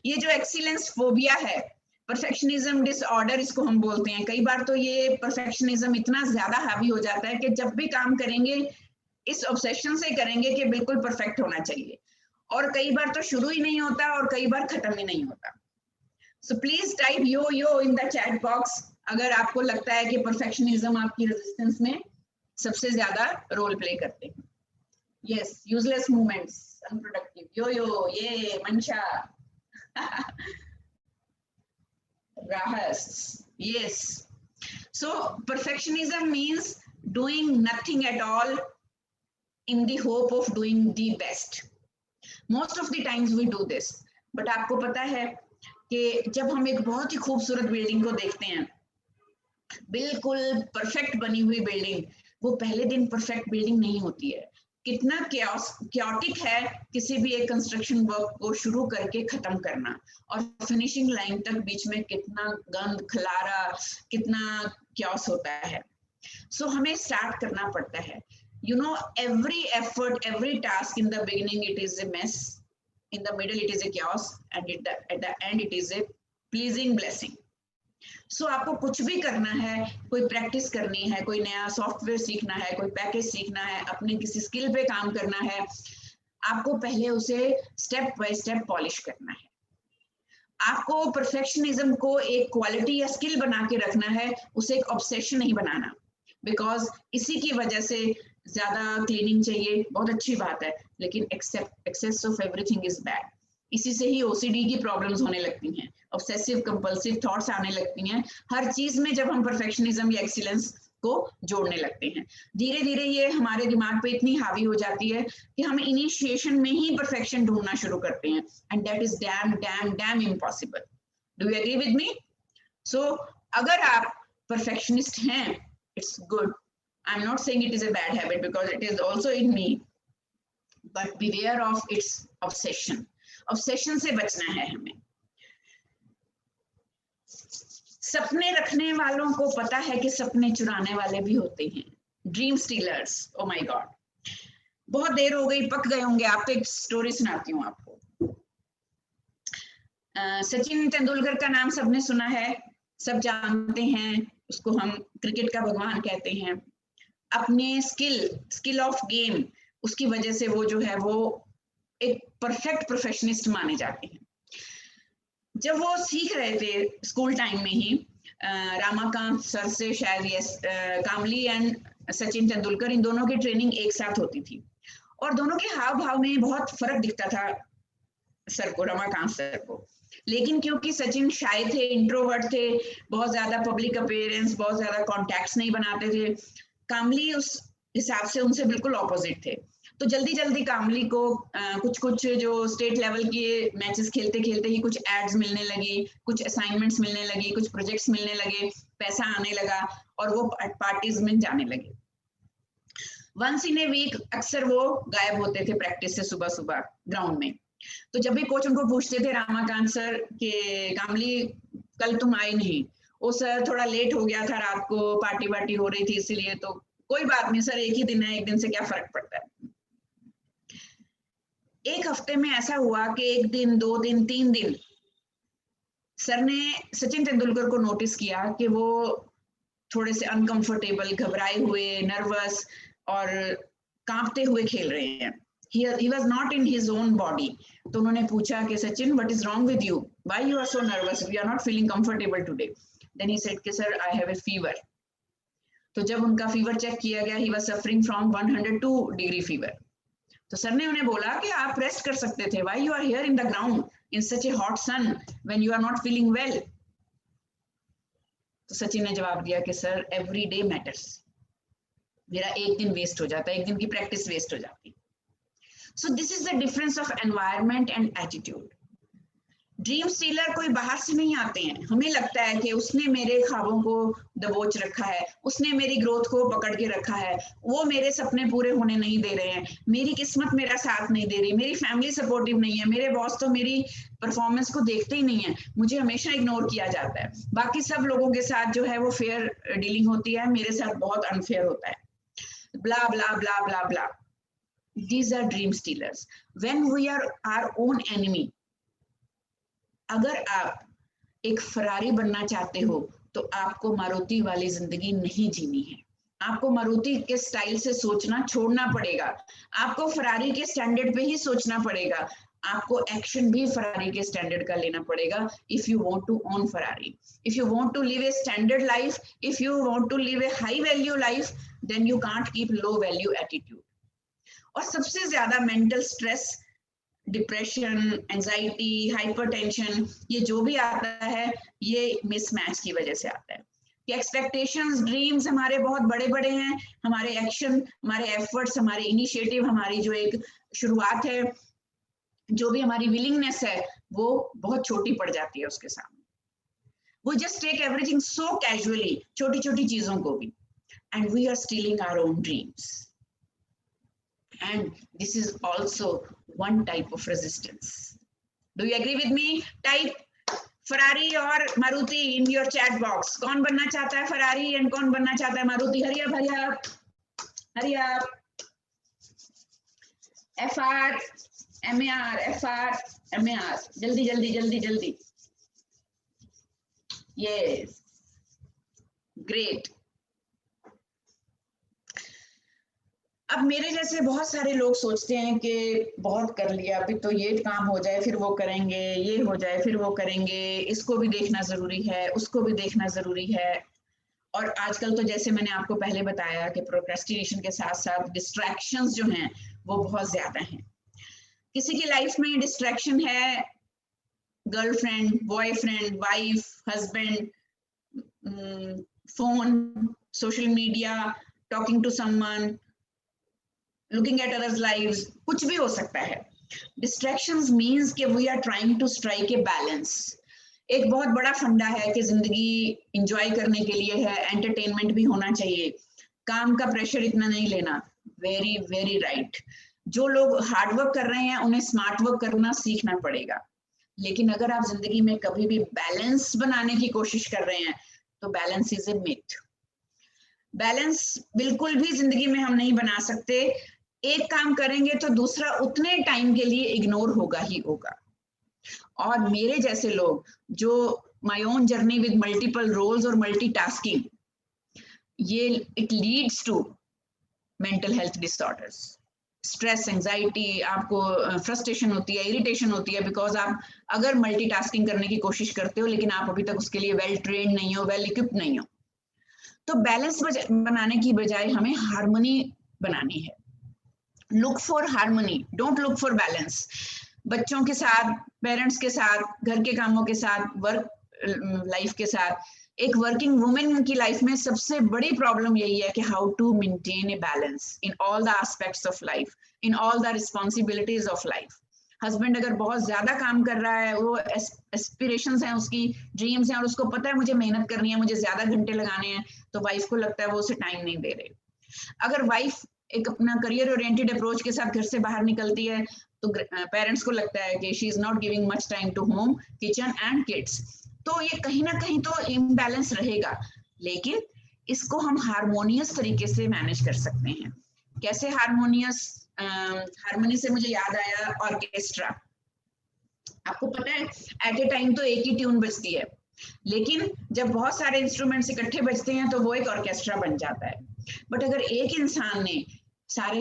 ये जो एक्सीलेंस फोबिया है, परफेक्शनिज्म डिसऑर्डर इसको हम बोलते हैं. कई बार तो ये परफेक्शनिज्म इतना ज्यादा हावी हो जाता है कि जब भी काम करेंगे इस ऑब्सेशन से करेंगे कि बिल्कुल परफेक्ट होना चाहिए, और कई बार तो शुरू ही नहीं होता और कई बार खत्म ही नहीं होता. So please type yo in the chat box अगर आपको लगता है कि परफेक्शनिज्म आपकी रेजिस्टेंस में सबसे ज्यादा रोल प्ले करते हैं. यस, यूजलेस मूवमेंट्स, अनप्रोडक्टिव, यो ये मंशा, rahas. Yes, so perfectionism means doing nothing at all in the hope of doing the best. Most of the times we do this, but आपको पता है कि जब हम एक बहुत ही खूबसूरत बिल्डिंग को देखते हैं, बिल्कुल परफेक्ट बनी हुई बिल्डिंग, वो पहले दिन परफेक्ट बिल्डिंग नहीं होती है. कितना क्याटिक है किसी भी एक कंस्ट्रक्शन वर्क को शुरू करके खत्म करना, और फिनिशिंग लाइन तक बीच में कितना गंद खलारा, कितना क्यास होता है. सो हमें स्टार्ट करना पड़ता है. You know, every effort, every task in the beginning it is a mess, in the middle it is a chaos, and at the end it is a pleasing blessing. सो आपको कुछ भी करना है, कोई प्रैक्टिस करनी है, कोई नया सॉफ्टवेयर सीखना है, कोई पैकेज सीखना है, अपने किसी स्किल पे काम करना है, आपको पहले उसे स्टेप बाय स्टेप पॉलिश करना है. आपको परफेक्शनिज्म को एक क्वालिटी या स्किल बना के रखना है, उसे एक ऑब्सेशन नहीं बनाना. बिकॉज इसी की वजह से ज्यादा क्लीनिंग चाहिए, बहुत अच्छी बात है, लेकिन excess of everything is bad. इसी से ही ओसीडी की प्रॉब्लम्स होने लगती हैं, ऑब्सेसिव कंपल्सिव थॉट्स आने लगती हैं. हर चीज में जब हम परफेक्शनिज्म या एक्सीलेंस को जोड़ने लगते हैं, धीरे धीरे ये हमारे दिमाग पे इतनी हावी हो जाती है कि हम इनिशिएशन में ही परफेक्शन ढूंढना शुरू करते हैं, and that is damn impossible. Do you agree with me? So अगर आप परफेक्शनिस्ट हैं, it's good. I am not saying it is a bad habit because it is also in me, but beware of its obsession. Obsession से बचना है हमें. सपने रखने वालों को पता है कि सपने चुराने वाले भी होते हैं. Dream stealers, oh my God. बहुत देर हो गई, पक गए होंगे आप, तो एक स्टोरी सुनाती हूँ आपको. सचिन तेंदुलकर का नाम सबने सुना है, सब जानते हैं उसको, हम क्रिकेट का भगवान कहते हैं. अपने स्किल ऑफ गेम, उसकी वजह से वो जो है वो एक परफेक्ट प्रोफेशनिस्ट माने जाते हैं. जब वो सीख रहे थे स्कूल टाइम में ही, रामाकांत सर से शायद ये कामली एंड सचिन तेंदुलकर, इन दोनों की ट्रेनिंग एक साथ होती थी, और दोनों के हाव भाव में बहुत फर्क दिखता था सर को, रमाकांत सर को. लेकिन क्योंकि सचिन शाय थे, इंट्रोवर्ट थे, बहुत ज्यादा पब्लिक अपीयरेंस, बहुत ज्यादा कॉन्टैक्ट्स नहीं बनाते थे, कामली उस हिसाब से उनसे बिल्कुल ऑपोजिट थे. तो जल्दी जल्दी कामली को कुछ जो स्टेट लेवल के मैचेस खेलते खेलते ही कुछ एड्स मिलने लगी, कुछ असाइनमेंट्स मिलने लगी, कुछ प्रोजेक्ट्स मिलने लगे, पैसा आने लगा, और वो पार्टीज में जाने लगे. वंस इन ए वीक अक्सर वो गायब होते थे प्रैक्टिस से सुबह सुबह ग्राउंड में। तो जब भी कोच उनको पूछते थे रामाकांत सर के कामली कल तुम आए नहीं, ओ सर थोड़ा लेट हो गया था, रात को पार्टी वार्टी हो रही थी इसीलिए, तो कोई बात नहीं सर, एक ही दिन है, एक दिन से क्या फर्क पड़ता है। एक हफ्ते में ऐसा हुआ कि एक दिन, 2 दिन, 3 दिन सर ने सचिन तेंदुलकर को नोटिस किया कि वो थोड़े से अनकंफर्टेबल, घबराए हुए, नर्वस और कांपते हुए खेल रहे हैं। He was not in his own body. तो उन्होंने पूछा कि Sachin what is wrong with you? Why you are so nervous? We are not feeling comfortable today. Then he said कि sir I have a fever. तो जब उनका fever check किया गया, he was suffering from 102 degree fever. तो sir ने उन्हें बोला कि आप रेस्ट कर सकते थे. Why you are here in the ground in such a hot sun when you are not feeling well? तो सचिन ने जवाब दिया कि सर एवरी डे मैटर्स, मेरा एक दिन वेस्ट हो जाता है, एक दिन की प्रैक्टिस वेस्ट हो जाती। So this is the difference of environment and attitude. Dream stealer कोई बाहर से नहीं आते हैं, हमें लगता है कि उसने मेरे ख्वाबों को दबोच रखा है, उसने मेरी ग्रोथ को पकड़ के रखा है, वो मेरे सपने पूरे होने नहीं दे रहे हैं, मेरी किस्मत मेरा साथ नहीं दे रही, मेरी फैमिली सपोर्टिव नहीं है, मेरे बॉस तो मेरी परफॉर्मेंस को देखते ही नहीं है, मुझे हमेशा इग्नोर किया जाता है, बाकी सब लोगों के साथ जो है वो फेयर डीलिंग होती है, मेरे साथ बहुत अनफेयर होता है, ब्ला ब्ला ब्ला ब्ला ब्ला। These are dream stealers. When we are our own enemy, अगर आप एक फरारी बनना चाहते हो तो आपको मारुति वाली जिंदगी नहीं जीनी है, आपको मारुति के स्टाइल से सोचना छोड़ना पड़ेगा, आपको फरारी के स्टैंडर्ड पे ही सोचना पड़ेगा, आपको एक्शन भी फरारी के स्टैंडर्ड का लेना पड़ेगा। If you want to own Ferrari, if you want to live a standard life, if you want to live a high value life, then you can't keep low value attitude. और सबसे ज्यादा mental stress, depression, anxiety, hypertension, ये जो भी आता है ये mismatch की वजह से आता है कि एक्सपेक्टेशंस, ड्रीम्स हमारे बहुत बड़े बड़े हैं, हमारे एक्शन, हमारे एफर्ट्स, हमारे इनिशिएटिव, हमारी जो एक शुरुआत है, जो भी हमारी विलिंगनेस है, वो बहुत छोटी पड़ जाती है उसके सामने। वो just take everything so casually, छोटी छोटी चीजों को भी, and we are stealing our own dreams. And this is also one type of resistance. Do you agree with me? Type Ferrari or Maruti in your chat box. कौन बनना चाहता है Ferrari and कौन बनना चाहता है Maruti? Hurry up, hurry up, hurry up. FR, MAR, FR, MAR. जल्दी जल्दी जल्दी जल्दी. Yes. Great. अब मेरे जैसे बहुत सारे लोग सोचते हैं कि बहुत कर लिया, अभी तो ये काम हो जाए फिर वो करेंगे, ये हो जाए फिर वो करेंगे, इसको भी देखना जरूरी है, उसको भी देखना जरूरी है। और आजकल तो जैसे मैंने आपको पहले बताया कि प्रोक्रेस्टिनेशन के साथ साथ डिस्ट्रैक्शंस जो हैं वो बहुत ज्यादा हैं। किसी की लाइफ में डिस्ट्रैक्शन है girlfriend, boyfriend, wife, husband, phone, social media, talking to someone, looking at others lives, कुछ भी हो सकता है। Distractions means कि we are trying to strike a balance. एक बहुत बड़ा फंडा है कि जिंदगी एंजॉय करने के लिए है, एंटरटेनमेंट भी होना चाहिए, काम का प्रेशर इतना नहीं लेना। Very very right. जो लोग हार्ड वर्क कर रहे हैं उन्हें स्मार्ट वर्क करना सीखना पड़ेगा, लेकिन अगर आप जिंदगी में कभी भी बैलेंस बनाने की कोशिश कर रहे हैं तो balance is a myth. Balance बिल्कुल भी जिंदगी में हम नहीं बना सकते। एक काम करेंगे तो दूसरा उतने टाइम के लिए इग्नोर होगा ही होगा। और मेरे जैसे लोग जो my own journey with multiple roles और मल्टीटास्किंग, ये it leads to mental health disorders, stress, anxiety, आपको फ्रस्ट्रेशन होती है, इरिटेशन होती है, बिकॉज आप अगर मल्टीटास्किंग करने की कोशिश करते हो लेकिन आप अभी तक उसके लिए वेल ट्रेन्ड नहीं हो, वेल इक्विप्ड नहीं हो। तो बैलेंस बनाने की बजाय हमें हार्मनी बनानी है। Look for harmony, don't look for balance. बच्चों के साथ, पेरेंट्स के साथ, घर के कामों के साथ, वर्क लाइफ के साथ। एक वर्किंग वुमेन की लाइफ में सबसे बड़ी प्रॉब्लम यही है कि how to maintain a balance in all the aspects of life, in all the responsibilities of life. Husband अगर बहुत ज्यादा काम कर रहा है, वो एस्पिरेशंस हैं, उसकी ड्रीम्स हैं और उसको पता है मुझे मेहनत करनी है, मुझे ज्यादा घंटे लगाने हैं, तो वाइफ को लगता है वो उसे टाइम नहीं दे रहे। अगर वाइफ एक अपना करियर ओरिएंटेड अप्रोच के साथ घर से बाहर निकलती है तो पेरेंट्स को लगता है कि she is not giving much time to home, kitchen and kids. तो ये कहीं ना कहीं तो इम्बैलेंस रहेगा, लेकिन इसको हम हारमोनियस तरीके से मैनेज कर सकते हैं। कैसे हारमोनियस? हारमोनी से मुझे याद आया ऑर्केस्ट्रा। आपको पता है एट ए टाइम तो एक ही ट्यून बजती है, लेकिन जब बहुत सारे इंस्ट्रूमेंट्स इकट्ठे बजते हैं तो वो एक ऑर्केस्ट्रा बन जाता है। बट अगर एक इंसान ने सारे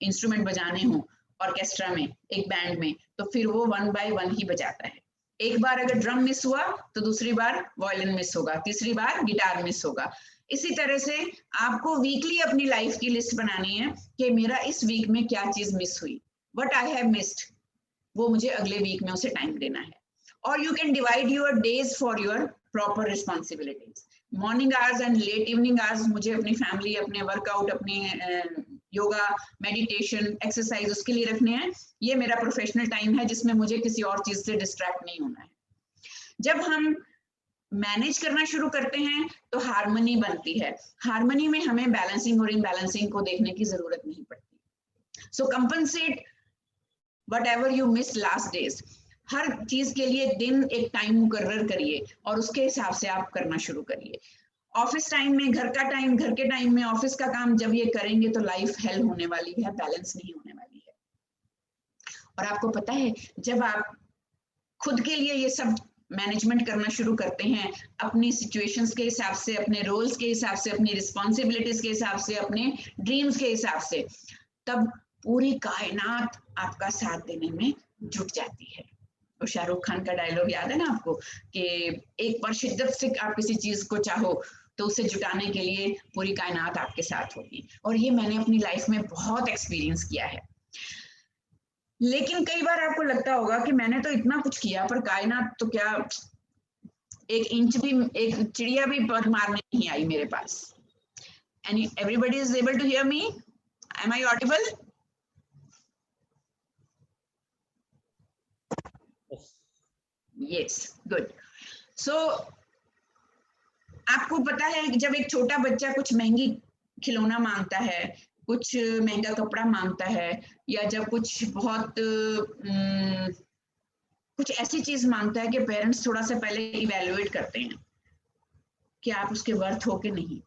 इंस्ट्रूमेंट बजाने हो ऑर्केस्ट्रा में, एक बैंड में, तो फिर वो 1 by 1 ही बजाता है। एक बार अगर ड्रम मिस हुआ तो दूसरी बार वायलिन मिस होगा, तीसरी बार गिटार मिस होगा। इसी तरह से आपको वीकली अपनी लाइफ की लिस्ट बनानी है कि मेरा इस वीक में क्या चीज मिस हुई, व्हाट आई हैव मिस्ड, वो मुझे अगले वीक में उसे टाइम देना है। और you can divide your days for your proper responsibilities. Morning hours and let evening hours मुझे अपनी फैमिली, अपने वर्कआउट, अपने योगा, मेडिटेशन, एक्सरसाइज उसके लिए रखने हैं। ये मेरा प्रोफेशनल टाइम है जिसमें मुझे किसी और चीज से डिस्ट्रैक्ट नहीं होना है। जब हम मैनेज करना शुरू करते हैं तो हार्मनी बनती है। हार्मनी में हमें बैलेंसिंग और इनबैलेंसिंग को देखने की जरूरत नहीं पड़ती। So compensate whatever you miss last days. हर चीज के लिए दिन एक टाइम मुकर्रर करिए और उसके हिसाब से आप करना शुरू करिए। ऑफिस टाइम में घर का टाइम, घर के टाइम में ऑफिस का काम, जब ये करेंगे तो लाइफ हेल होने वाली है, बैलेंस नहीं होने वाली है। और आपको पता है जब आप खुद के लिए ये सब मैनेजमेंट करना शुरू करते हैं, अपनी सिचुएशंस के हिसाब से, अपने रोल्स के हिसाब से, अपनी रिस्पॉन्सिबिलिटीज के हिसाब से, अपने ड्रीम्स के हिसाब से, तब पूरी कायनात आपका साथ देने में जुट जाती है। तो शाहरुख खान का डायलॉग याद है ना आपको कि एक बार शिद्दत से आप किसी चीज को चाहो तो उसे जुटाने के लिए पूरी कायनात आपके साथ होगी। और ये मैंने अपनी लाइफ में बहुत एक्सपीरियंस किया है। लेकिन कई बार आपको लगता होगा कि मैंने तो इतना कुछ किया पर कायनात तो क्या, एक इंच भी, एक चिड़िया भी पर मारने नहीं आई मेरे पास। And everybody is able to hear me? Am I audible? Yes, good. So आपको पता है कि जब एक छोटा बच्चा कुछ महंगी खिलौना मांगता है, कुछ महंगा कपड़ा मांगता है, या जब कुछ बहुत कुछ ऐसी चीज मांगता है कि पेरेंट्स थोड़ा सा पहले इवेल्युएट करते हैं कि आप उसके वर्थ हो कि नहीं।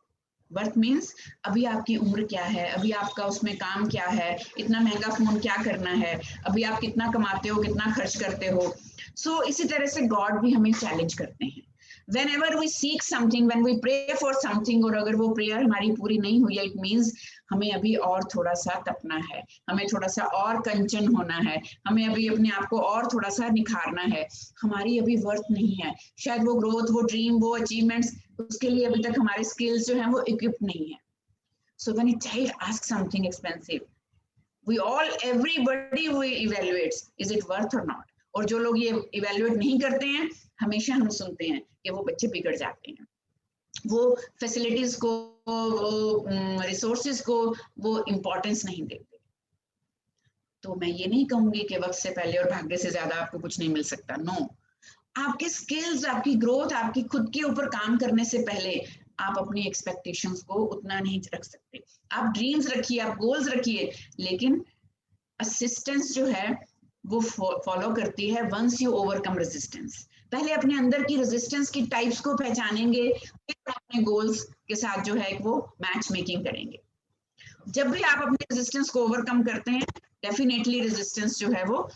वर्थ मीन्स अभी आपकी उम्र क्या है, अभी आपका उसमें काम क्या है, इतना महंगा फोन क्या करना है, अभी आप कितना कमाते हो, कितना खर्च करते हो। सो इसी तरह से गॉड भी हमें चैलेंज करते हैं। whenever we seek something, when we pray for something, और अगर वो प्रेयर हमारी पूरी नहीं हुई है, इट मीन्स हमें अभी और थोड़ा सा तपना है, हमें थोड़ा सा और कंचन होना है, हमें अभी अपने आप को और थोड़ा सा निखारना है। हमारी अभी वर्थ नहीं है, शायद वो ग्रोथ, वो ड्रीम, वो अचीवमेंट्स, उसके लिए अभी तक हमारे स्किल्स जो हैं वो इक्विप्ड नहीं है। So when a child ask something expensive, everybody evaluates, is it worth or not? और जो लोग ये इवेल्युएट नहीं करते हैं, हमेशा हम सुनते हैं कि वो बच्चे बिगड़ जाते हैं, वो फैसिलिटीज को, वो रिसोर्सेज को वो इम्पोर्टेंस नहीं देते। तो मैं ये नहीं कहूंगी कि वक्त से पहले और भाग्य से ज्यादा आपको कुछ नहीं मिल सकता। नो, आपके स्किल्स, आपकी ग्रोथ, आपकी खुद के ऊपर काम करने से पहले आप अपनी एक्सपेक्टेशंस को उतना नहीं रख सकते। आप ड्रीम्स रखिए, आप गोल्स रखिए, लेकिन असिस्टेंस जो है वो फॉलो करती है वंस यू ओवरकम रेजिस्टेंस। पहले अपने अंदर की रेजिस्टेंस की टाइप्स को पहचानेंगे, फिर अपने गोल्स के साथ जो है वो मैच मेकिंग करेंगे। जब भी आप अपने रेजिस्टेंस को ओवरकम करते हैं, डेफिनेटली रेजिस्टेंस जो है वो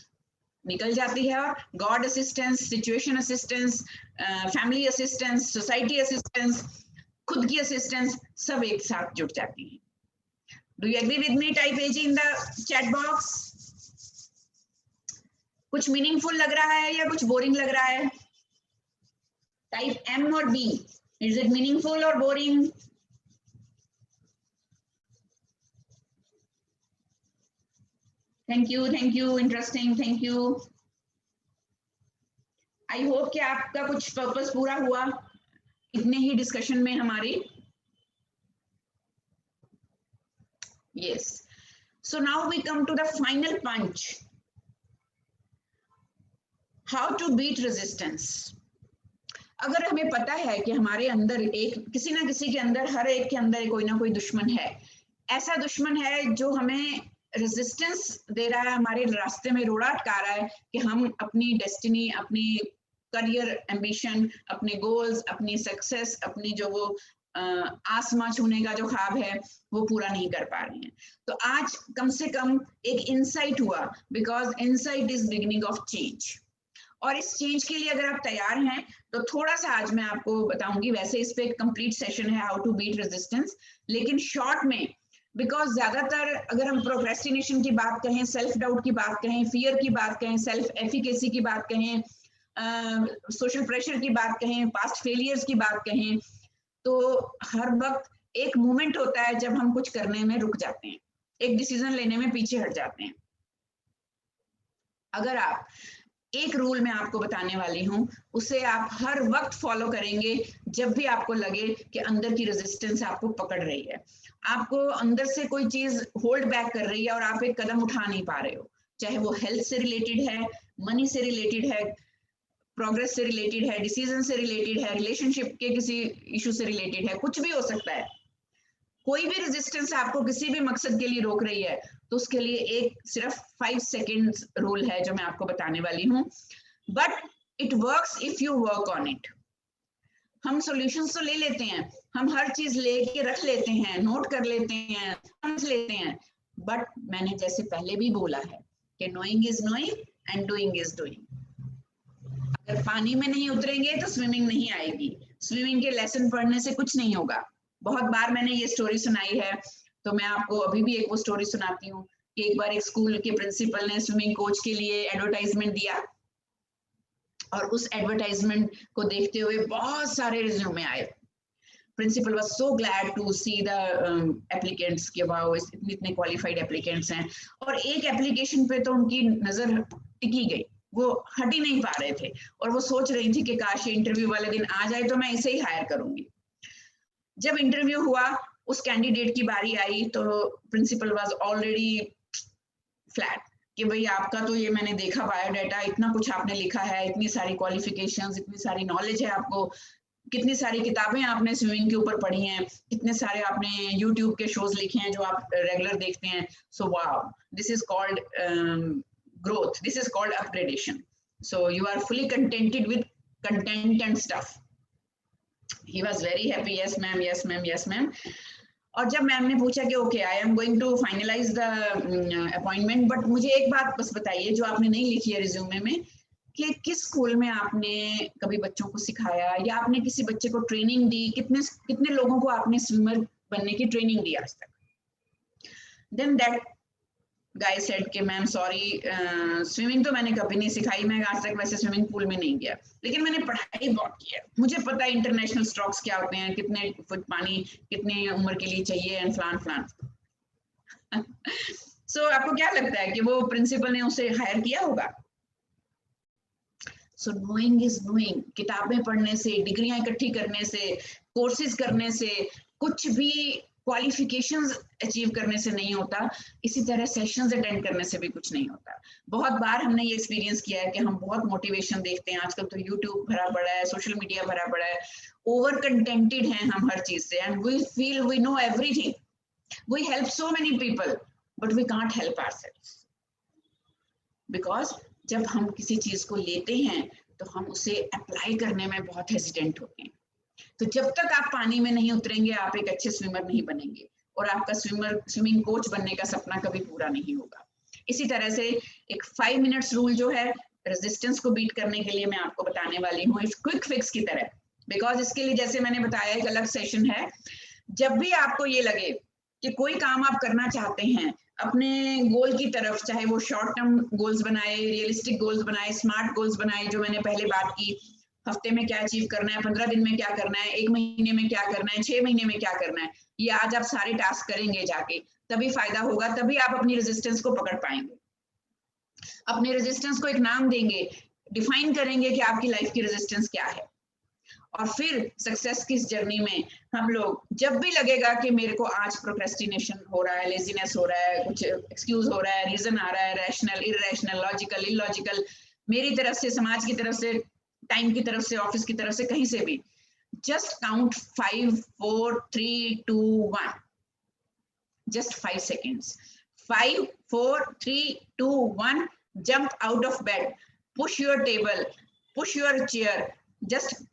निकल जाती है, और God assistance, situation assistance, family assistance, society assistance, खुद की असिस्टेंस, सब एक साथ जुट जाती है। Do you agree with me? Type AG in the chat box. कुछ मीनिंगफुल लग रहा है या कुछ बोरिंग लग रहा है? टाइप एम और बी। इज इट मीनिंगफुल और boring? Thank you, interesting, thank you. I hope कि आपका कुछ पर्पस पूरा हुआ इतने ही डिस्कशन में हमारी। Yes, so now we come to the final punch, how to beat resistance. अगर हमें पता है कि हमारे अंदर एक, किसी ना किसी के अंदर, हर एक के अंदर कोई ना कोई दुश्मन है, ऐसा दुश्मन है जो हमें रेजिस्टेंस दे रहा है, हमारे रास्ते में रोड़ा अटका रहा है कि हम अपनी डेस्टिनी, अपनी करियर एम्बिशन, अपने गोल्स, अपनी सक्सेस, अपनी जो वो आसमां छूने का जो ख्वाब है वो पूरा नहीं कर पा रहे हैं। तो आज कम से कम एक इंसाइट हुआ, because insight is beginning of change. और इस चेंज के लिए अगर आप तैयार हैं तो थोड़ा सा आज मैं आपको बताऊंगी। वैसे इस पे एक कंप्लीट सेशन है, हाउ टू बीट रेजिस्टेंस, लेकिन शॉर्ट में, बिकॉज ज्यादातर अगर हम प्रोक्रेस्टिनेशन की बात कहें, सेल्फ डाउट की बात कहें, फियर की बात कहें, सेल्फ एफिकेसी की बात कहें, सोशल प्रेशर की बात कहें, पास्ट फेलियर्स की बात कहें, तो हर वक्त एक मोमेंट होता है जब हम कुछ करने में रुक जाते हैं, एक डिसीजन लेने में पीछे हट जाते हैं। अगर आप एक रूल मैं आपको बताने वाली हूं, उसे आप हर वक्त फॉलो करेंगे जब भी आपको लगे कि अंदर की रेजिस्टेंस आपको पकड़ रही है, आपको अंदर से कोई चीज होल्ड बैक कर रही है और आप एक कदम उठा नहीं पा रहे हो, चाहे वो हेल्थ से रिलेटेड है, मनी से रिलेटेड है, प्रोग्रेस से रिलेटेड है, डिसीजन से रिलेटेड है, रिलेशनशिप के किसी इशू से रिलेटेड है, कुछ भी हो सकता है। कोई भी रेजिस्टेंस आपको किसी भी मकसद के लिए रोक रही है, तो उसके लिए एक सिर्फ 5 सेकेंड्स रूल है जो मैं आपको बताने वाली हूँ, but it works if you work on it. हम सॉल्यूशंस तो ले लेते हैं, हम हर चीज लेके रख लेते हैं, नोट कर लेते हैं, समझ लेते हैं, बट मैंने जैसे पहले भी बोला है कि knowing is knowing and doing is doing. अगर पानी में नहीं उतरेंगे तो स्विमिंग नहीं आएगी, स्विमिंग के लेसन पढ़ने से कुछ नहीं होगा। बहुत बार मैंने ये स्टोरी सुनाई है, तो मैं आपको अभी भी एक वो स्टोरी सुनाती हूँ कि एक बार एक स्कूल के प्रिंसिपल ने स्विमिंग कोच के लिए एडवर्टाइजमेंट दिया, और उस एडवर्टाइजमेंट को देखते हुए बहुत सारे रिज्यूमे आए। Principal was so glad to see the applicants कि वाओ इतने क्वालिफाइड एप्लीकेंट्स हैं, और एक एप्लीकेशन पे तो उनकी नजर टिकी गई, वो हट ही नहीं पा रहे थे, और वो सोच रही थी कि काश ये इंटरव्यू वाले दिन आ जाए तो मैं इसे ही हायर करूंगी। जब इंटरव्यू हुआ, उस कैंडिडेट की बारी आई, तो प्रिंसिपल वाज ऑलरेडी फ्लैट कि भाई आपका तो ये मैंने देखा बायोडाटा, इतना कुछ आपने लिखा है, इतनी सारी क्वालिफिकेशंस, इतनी सारी नॉलेज है आपको, कितनी सारी किताबें आपने स्विमिंग के ऊपर पढ़ी हैं, कितने सारे आपने यूट्यूब के शोज लिखे हैं जो आप रेगुलर देखते हैं। So wow, this is called growth, this is called upgradation, so you are fully contented with content and stuff. He was very happy, yes ma'am, yes ma'am, yes ma'am. और जब ma'am ने पूछा कि okay I am going to finalise the appointment, but मुझे एक बात बस बताइए जो आपने नहीं लिखी है रिज्यूमे में, कि किस स्कूल में आपने कभी बच्चों को सिखाया, या आपने किसी बच्चे को ट्रेनिंग दी, कितने लोगों को आपने स्विमर बनने की ट्रेनिंग दी आज तक। देन दैट गाय सेड कि मैम सॉरी, स्विमिंग तो मैंने कभी नहीं सिखाई, मैं आज तक वैसे स्विमिंग पूल में नहीं गया, लेकिन मैंने पढ़ाई बहुत की है, मुझे पता है इंटरनेशनल स्ट्रोक्स क्या होते हैं, कितने फुट पानी कितने उम्र के लिए चाहिए, एंड फलान फलान। सो आपको क्या लगता है कि वो प्रिंसिपल ने उसे हायर किया होगा? सो नोइंग इज नोइंग, किताबें पढ़ने से, डिग्रियां इकट्ठी करने से, कोर्सेज करने से, कुछ भी क्वालिफिकेशंस अचीव करने से नहीं होता, इसी तरह सेशंस अटेंड करने से भी कुछ नहीं होता। बहुत बार हमने ये एक्सपीरियंस किया है कि हम बहुत मोटिवेशन देखते हैं, आजकल तो यूट्यूब भरा पड़ा है, सोशल मीडिया भरा पड़ा है, ओवर कंटेंटेड हैं हम हर चीज से, and we feel we know everything, we help so many people, but we can't help ourselves, because जब हम किसी चीज को लेते हैं तो हम उसे अप्लाई करने में बहुत हेजिटेंट होते हैं। तो जब तक आप पानी में नहीं उतरेंगे आप एक अच्छे स्विमर नहीं बनेंगे, और आपका स्विमिंग कोच बनने का सपना कभी पूरा नहीं होगा। इसी तरह से एक 5 मिनट्स रूल जो है रेजिस्टेंस को बीट करने के लिए मैं आपको बताने वाली हूँ, इस क्विक फिक्स की तरह, बिकॉज इसके लिए जैसे मैंने बताया एक अलग सेशन है। जब भी आपको ये लगे कि कोई काम आप करना चाहते हैं अपने गोल की तरफ, चाहे वो शॉर्ट टर्म गोल्स बनाए, रियलिस्टिक गोल्स बनाए, स्मार्ट गोल्स बनाए, जो मैंने पहले बात की, हफ्ते में क्या अचीव करना है, 15 दिन में क्या करना है, 1 महीने में क्या करना है, 6 महीने में क्या करना है, ये आज आप सारे टास्क करेंगे जाके, तभी फायदा होगा, तभी आप अपनी रेजिस्टेंस को पकड़ पाएंगे, अपने रेजिस्टेंस को एक नाम देंगे, डिफाइन करेंगे कि आपकी लाइफ की रेजिस्टेंस क्या है, और फिर सक्सेस की इस जर्नी में हम लोग, जब भी लगेगा कि मेरे को आज प्रोक्रेस्टिनेशन हो रहा है, लेजीनेस हो रहा है, कुछ एक्सक्यूज हो रहा है, रीजन आ रहा है, रैशनल, इरैशनल, लॉजिकल, इलॉजिकल, मेरी तरफ से, समाज की तरफ से, टाइम की तरफ से, ऑफिस की तरफ से, कहीं से भी, just count 5 4 3 2 1, just 5 seconds. 5, 4, 3, 2, 1. Jump out of bed. Push your table. Push your chair. Just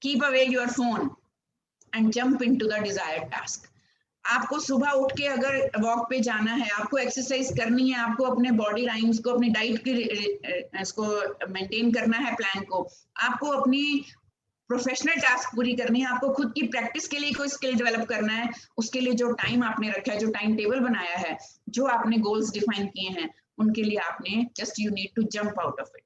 keep away your phone and jump into the desired task. आपको सुबह उठ के अगर वॉक पे जाना है, आपको एक्सरसाइज करनी है, आपको अपने बॉडी लाइंस को, अपनी डाइट की इसको मेंटेन करना है, प्लान को, आपको अपनी प्रोफेशनल टास्क पूरी करनी है, आपको खुद की प्रैक्टिस के लिए कोई स्किल डेवलप करना है, उसके लिए जो टाइम आपने रखा है, जो टाइम टेबल बनाया है, जो आपने गोल्स डिफाइन किए हैं, उनके लिए आपने just you need to jump out of it.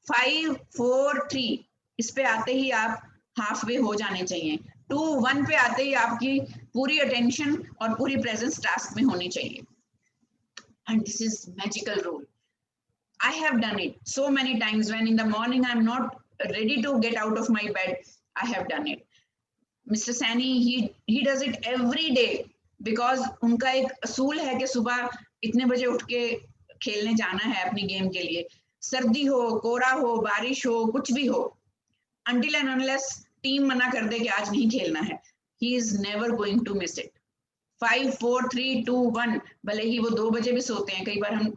5, 4, 3 इस पे आते ही आप हाफ वे हो जाने चाहिए. 2, 1 पे आते ही आपकी पूरी अटेंशन और पूरी प्रेजेंस टास्क में होनी चाहिए. And this is magical rule. I have done it so many times when in the morning I'm not ready to get out of my bed. I have done it. Mr. Sani, he does it every day because उनका एक असूल है कि सुबह इतने बजे उठ के खेलने जाना है अपनी गेम के लिए. सर्दी हो, कोहरा हो, बारिश हो, कुछ भी हो, until and unless टीम मना कर दे कि आज नहीं खेलना है, he is never going to miss it. 5, 4, 3, 2, 1. भले ही वो 2 बजे भी सोते हैं, कई बार हम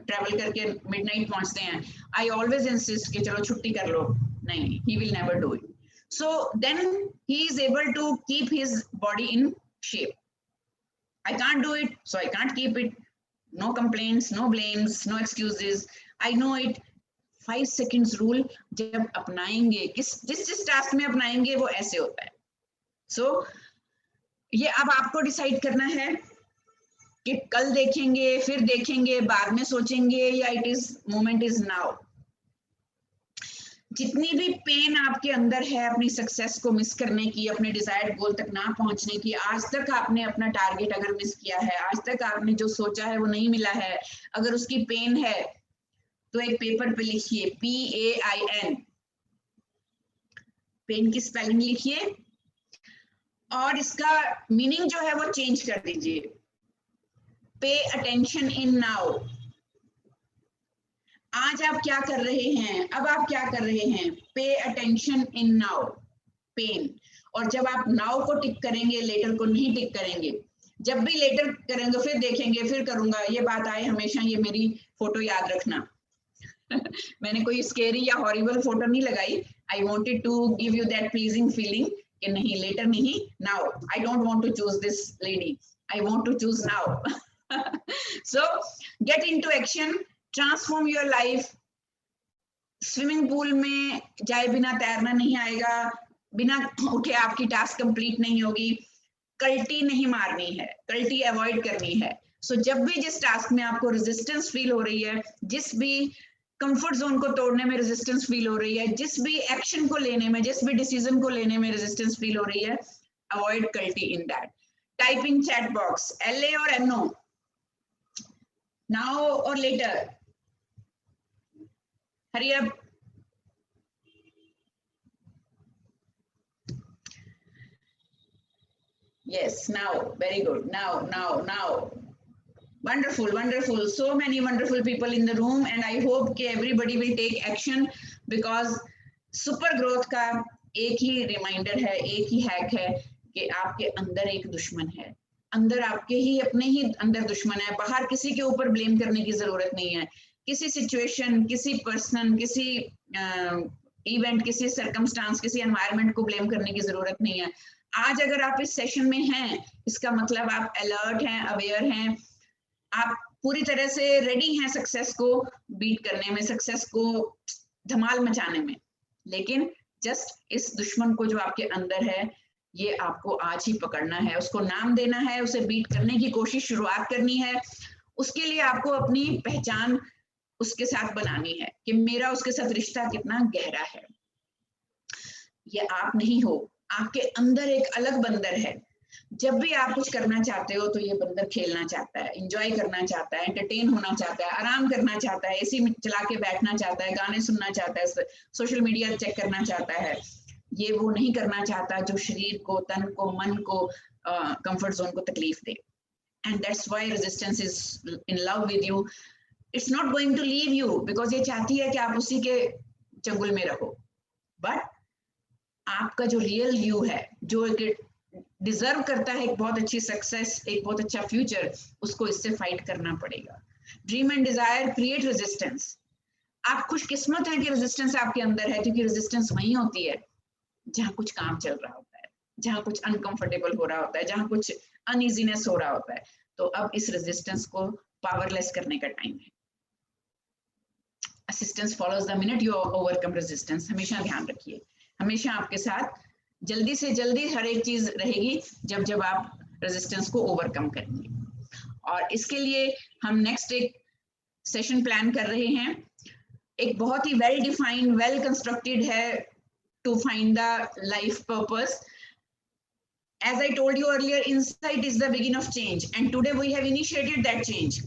ट्रैवल करके मिडनाइट पहुंचते हैं. I always insist कि चलो छुट्टी कर लो. नहीं, he will never do it. So then he is able to keep his body in shape. I can't do it, so I can't keep it. No complaints, no blames, no excuses. I know it. 5 seconds rule जब अपनाएंगे, जिस task में अपनाएंगे वो ऐसे होता है. So ये अब आपको डिसाइड करना है कि कल देखेंगे, फिर देखेंगे, बाद में सोचेंगे, या it is moment is now. जितनी भी पेन आपके अंदर है अपनी सक्सेस को मिस करने की, अपने डिजायर्ड गोल तक ना पहुंचने की, आज तक आपने अपना टारगेट अगर मिस किया है, आज तक आपने जो सोचा है वो नहीं मिला है, अगर उसकी पेन है तो एक पेपर पे लिखिए PAIN. पेन की स्पेलिंग लिखिए और इसका मीनिंग जो है वो चेंज कर दीजिए. Pay attention in now. आज आप क्या कर रहे हैं, अब आप क्या कर रहे हैं, pay attention in now. Pen. और जब आप नाउ को टिक करेंगे, लेटर को नहीं टिक करेंगे. जब भी लेटर करेंगे, फिर देखेंगे, फिर करूंगा, ये बात आए हमेशा, ये मेरी फोटो याद रखना. मैंने कोई स्केरी या हॉरिबल फोटो नहीं लगाई. I wanted to give you that pleasing feeling कि नहीं, लेटर नहीं, now. I don't want to choose this lady, I want to choose now. So get into action, transform your life. Swimming pool में जाए बिना तैरना नहीं आएगा, बिना उठे आपकी टास्क कंप्लीट नहीं होगी. कल्टी नहीं मारनी है, कल्टी अवॉइड करनी है. सो जब भी जिस टास्क में आपको रेजिस्टेंस फील हो रही है, जिस भी कंफर्ट जोन को तोड़ने में रेजिस्टेंस फील हो रही है, जिस भी एक्शन को लेने में, जिस भी डिसीजन को लेने में रेजिस्टेंस फील हो रही है, अवॉइड कल्टी in that. Type in chat box LA और NO, नाउ और later. Hurry up. Yes, now, very good. Now. Wonderful, wonderful. So many wonderful people in the room, and I hope कि everybody will take action because super growth का एक ही reminder है, एक ही hack है कि आपके अंदर एक दुश्मन है. अंदर आपके ही अपने ही अंदर दुश्मन है. बाहर किसी के ऊपर ब्लेम करने की जरूरत नहीं है. किसी सिचुएशन, किसी पर्सन, किसी इवेंट, किसी सर्कमस्टांस, किसी एनवायरनमेंट को ब्लेम करने की जरूरत नहीं है. आज अगर आप इस सेशन में हैं, इसका मतलब आप अलर्ट हैं, अवेयर हैं, आप पूरी तरह से रेडी हैं सक्सेस को बीट करने में, सक्सेस को धमाल मचाने में. लेकिन जस्ट इस दुश्मन को जो आपके अंदर है, ये आपको आज ही पकड़ना है, उसको नाम देना है, उसे बीट करने की कोशिश शुरुआत करनी है. उसके लिए आपको अपनी पहचान उसके साथ बनानी है कि मेरा उसके साथ रिश्ता कितना गहरा है. ये आप नहीं हो, आपके अंदर एक अलग बंदर है. जब भी आप कुछ करना चाहते हो तो ये बंदर खेलना चाहता है, एंजॉय करना चाहता है, एंटरटेन होना चाहता है, आराम करना चाहता है, एसी में चला के बैठना चाहता है, गाने सुनना चाहता है, सोशल मीडिया चेक करना चाहता है. ये वो नहीं करना चाहता जो शरीर को, तन को, मन को, कंफर्ट जोन को तकलीफ दे. And that's why resistance is in love with you. It's not going to leave you because ये चाहती है कि आप उसी के चंगुल में रहो. बट आपका जो रियल यू है, जो एक डिजर्व करता है एक बहुत अच्छी सक्सेस, एक बहुत अच्छा फ्यूचर, उसको इससे फाइट करना पड़ेगा। Dream and desire create resistance. आप खुशकिस्मत हैं कि रेजिस्टेंस आपके अंदर है, क्योंकि रेजिस्टेंस वहीं होती है जहां कुछ काम चल रहा होता है, जहां कुछ अनकंफर्टेबल हो रहा होता है, जहां कुछ अनइजीनेस हो रहा होता है। तो अब इस रेजिस्टेंस को पावरलेस करने का टाइम है। Assistance follows the minute you overcome resistance. हमेशा ध्यान रखिए, हमेशा आपके साथ जल्दी से जल्दी हर एक चीज रहेगी जब जब आप रेजिस्टेंस को ओवरकम करेंगे। और इसके लिए हम नेक्स्ट एक सेशन प्लान कर रहे हैं, एक बहुत ही वेल डिफाइंड, वेल कंस्ट्रक्टेड है to find the life purpose. As I told you earlier, insight is the beginning of change, and today we have initiated that change.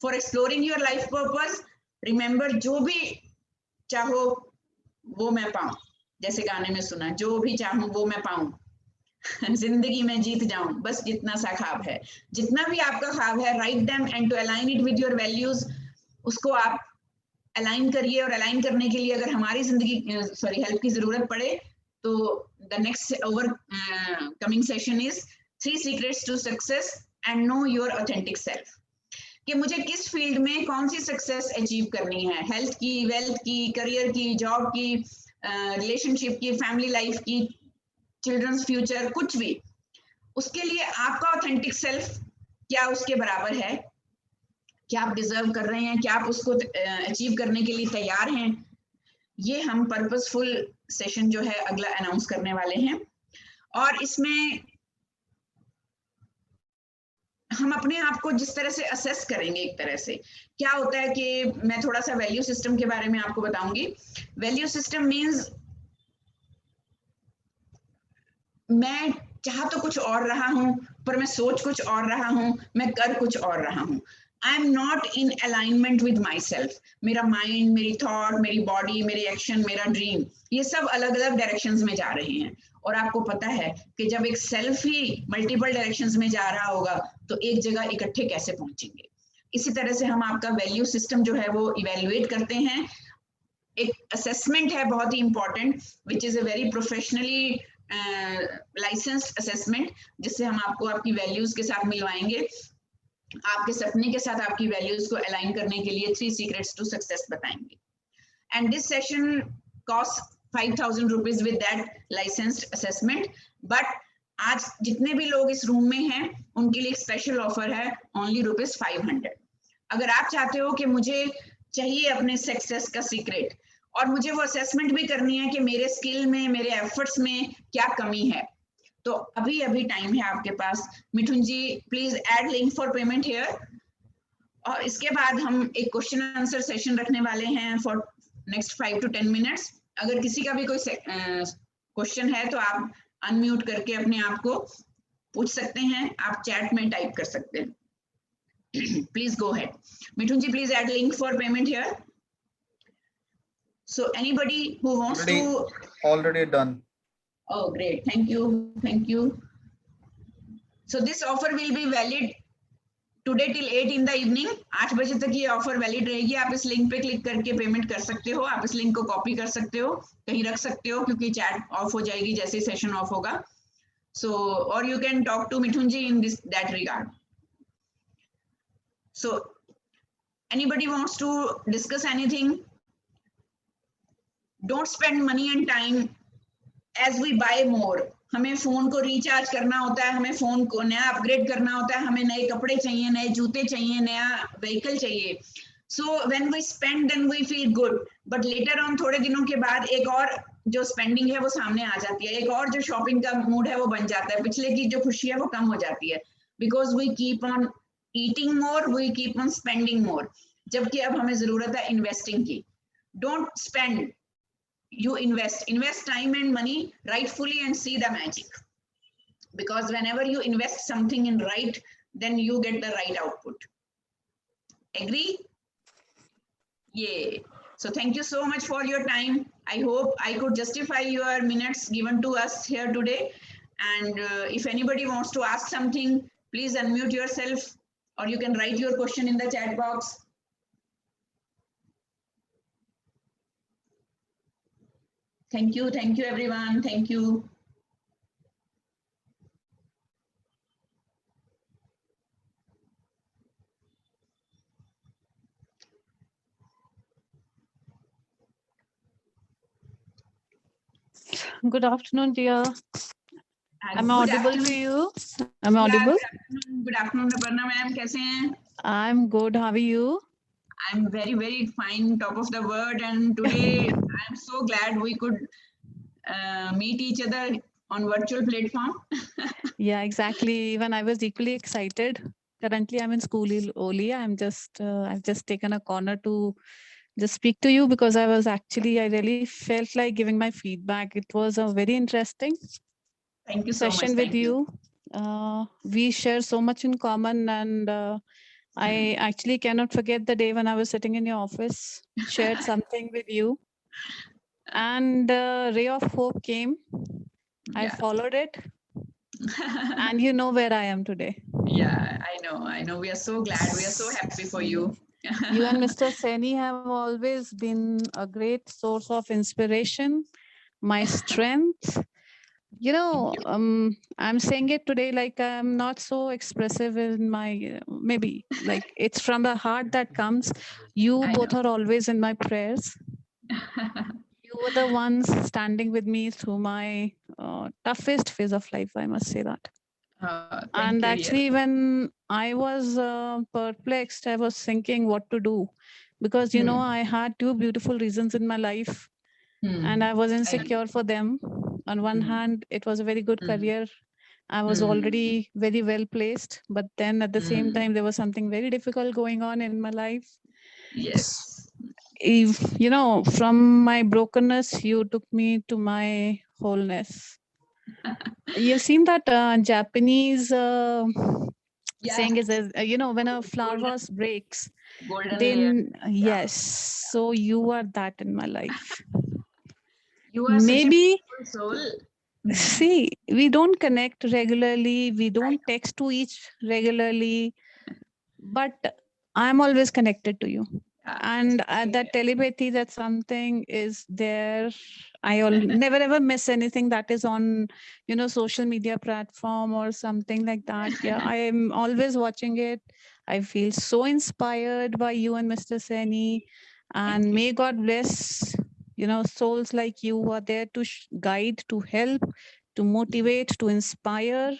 For exploring your life purpose, remember, जो भी चाहो वो मैं पाऊं, जैसे गाने में सुना, जो भी चाहूं वो मैं पाऊं जिंदगी में जीत जाऊं, बस जितना सा ख्वाब है, जितना भी आपका ख्वाब है, write them and to align it with your values. उसको आप अलाइन करिए, और अलाइन करने के लिए अगर हमारी जिंदगी हेल्प की जरूरत पड़े तो the next coming session is 3 secrets to success and know your authentic self। कि मुझे किस फील्ड में कौन सी सक्सेस अचीव करनी है, हेल्थ की, वेल्थ की, करियर की, जॉब की, रिलेशनशिप की, फैमिली लाइफ की, चिल्ड्रंस फ्यूचर, कुछ भी। उसके लिए आपका ऑथेंटिक सेल्फ क्या उसके बराबर है, क्या आप डिजर्व कर रहे हैं, क्या आप उसको अचीव करने के लिए तैयार हैं, ये हम पर्पसफुल सेशन जो है अगला अनाउंस करने वाले हैं। और इसमें हम अपने आप को जिस तरह से असेस करेंगे, एक तरह से क्या होता है कि मैं थोड़ा सा वैल्यू सिस्टम के बारे में आपको बताऊंगी। वैल्यू सिस्टम मींस मैं चाह तो कुछ और रहा हूं, पर मैं सोच कुछ और रहा हूं, मैं कर कुछ और रहा हूं। आई am not in alignment with my self. मेरा माइंड, मेरी थॉट, मेरी बॉडी, मेरी एक्शन, मेरा ड्रीम, ये सब अलग अलग डायरेक्शंस में जा रहे हैं। और आपको पता है कि जब एक सेल्फ ही मल्टीपल डायरेक्शंस में जा रहा होगा तो एक जगह इकट्ठे कैसे पहुंचेंगे। इसी तरह से हम आपका वैल्यू सिस्टम जो है वो इवेल्युएट करते हैं। एक असेसमेंट है बहुत ही important, which is a very professionally licensed assessment, जिससे हम आपको आपकी वैल्यूज के साथ मिलवाएंगे, आपके सपने के साथ आपकी वैल्यूज को अलाइन करने के लिए 3 सीक्रेट्स टू सक्सेस बताएंगे। And this session cost 5,000 rupees with that licensed assessment. But आज जितने भी लोग इस रूम में हैं उनके लिए स्पेशल ऑफर है, ओनली ₹500। अगर आप चाहते हो कि मुझे चाहिए अपने सक्सेस का सीक्रेट, और मुझे वो असेसमेंट भी करनी है कि मेरे स्किल में, मेरे एफर्ट्स में क्या कमी है, तो अभी अभी टाइम है आपके पास। Mithun ji, please add link for payment here. और इसके बाद हम एक क्वेश्चन आंसर सेशन रखने वाले हैं फॉर नेक्स्ट 5 to 10 मिनट्स। अगर किसी का भी कोई क्वेश्चन है तो आप अनम्यूट करके अपने आप को पूछ सकते हैं, आप चैट में टाइप कर सकते हैं। Please go ahead. Mithun ji, please add link for payment here. So anybody who wants already done. Oh, great. Thank you. Thank you. So this offer will be valid today till 8 in the evening. 8 बजे तक ये offer valid रहेगी। आप इस link पे click करके payment कर सकते हो, आप इस लिंक को कॉपी कर सकते हो, कहीं रख सकते हो, क्योंकि चैट ऑफ हो जाएगी जैसे सेशन ऑफ होगा। So or you can talk to Mithun ji in that regard. So anybody wants to discuss anything? Don't spend money and time as we buy more। हमें फोन को recharge करना होता है, हमें फोन को नया upgrade करना होता है, हमें नए कपड़े चाहिए, नए जूते चाहिए, नया व्हीकल चाहिए। So when we spend then we feel good, but later on थोड़े दिनों के बाद एक और जो स्पेंडिंग है वो सामने आ जाती है, एक और जो शॉपिंग का मूड है वो बन जाता है, पिछले की जो खुशी है वो कम हो जाती है, because we keep on eating more, we keep on spending more. जबकि अब हमें जरूरत है इन्वेस्टिंग की। Don't spend, you invest time and money rightfully and see the magic, because whenever you invest something in right, then you get the right output. Agree? Yeah. So thank you so much for your time. I hope I could justify your minutes given to us here today. And if anybody wants to ask something, please unmute yourself, or you can write your question in the chat box. Thank you everyone. Thank you. Good afternoon, dear. Am I Good audible to afternoon. you? Am I Yeah, audible? good afternoon, Aparna ma'am. कैसे हैं? I'm good. How are you? I'm very, very fine, top of the world. And today I'm so glad we could meet each other on virtual platform. Yeah, exactly. Even I was equally excited. Currently, I'm in school only. I've just taken a corner to just speak to you because I really felt like giving my feedback. It was a very interesting Thank you so much. session with Thank you. you. We share so much in common, and I actually cannot forget the day when I was sitting in your office, shared something with you, and a ray of hope came. I Yeah. followed it, and you know where I am today. Yeah, I know. We are so glad. We are so happy for you. You and Mr. Seni have always been a great source of inspiration, my strength. I'm saying it today like I'm not so expressive in my maybe like it's from the heart that comes. You I both know. are always in my prayers. You were the ones standing with me through my toughest phase of life, I must say that. Thank And you. actually, when I was perplexed, I was thinking what to do because, I had two beautiful reasons in my life and I was insecure for them. On one hand, it was a very good career. I was already very well placed, but then at the same time, there was something very difficult going on in my life. Yes. If, from my brokenness, you took me to my wholeness. You've seen that Japanese saying is, when a flower breaks, Golden layer. then yes. So you are that in my life. You are such a Maybe beautiful soul. see, we don't connect regularly, we don't text to each regularly, but I'm always connected to you. And that telepathy, that something is there. I'll never ever miss anything that is on, social media platform or something like that. Yeah, I am always watching it. I feel so inspired by you and Mr. Seni. And may God bless, souls like you who are there to guide, to help, to motivate, to inspire.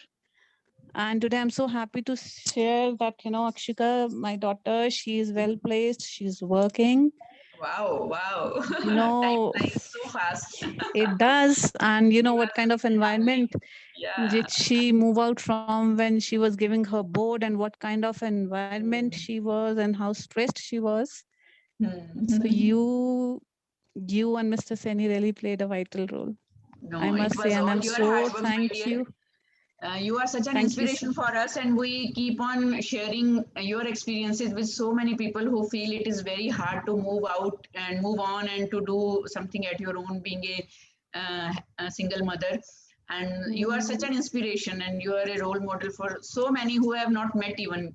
And today I'm so happy to share that, Akshika, my daughter, she is well placed. She's working. Wow. No, Time flies so fast. it does. And what kind of environment Yeah. did she move out from when she was giving her board, and what kind of environment she was and how stressed she was? So you and Mr. Seni really played a vital role. No, I it must say, was and all I'm your so hard work, my thank dear. you. You are such an Thank you. inspiration for us, and we keep on sharing your experiences with so many people who feel it is very hard to move out and move on and to do something at your own, being a single mother. And you are such an inspiration, and you are a role model for so many who have not met even.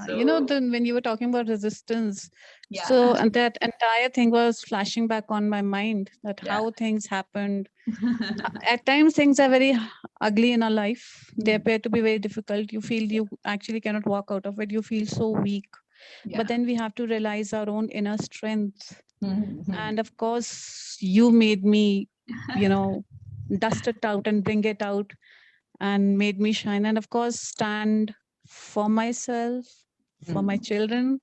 So, When you were talking about resistance, yeah. so and that entire thing was flashing back on my mind, that Yeah. how things happened. At times things are very ugly in our life. They appear to be very difficult. You feel you actually cannot walk out of it. You feel so weak. Yeah. But then we have to realize our own inner strength. And of course, you made me, dust it out and bring it out and made me shine. And of course, stand for myself, for my children,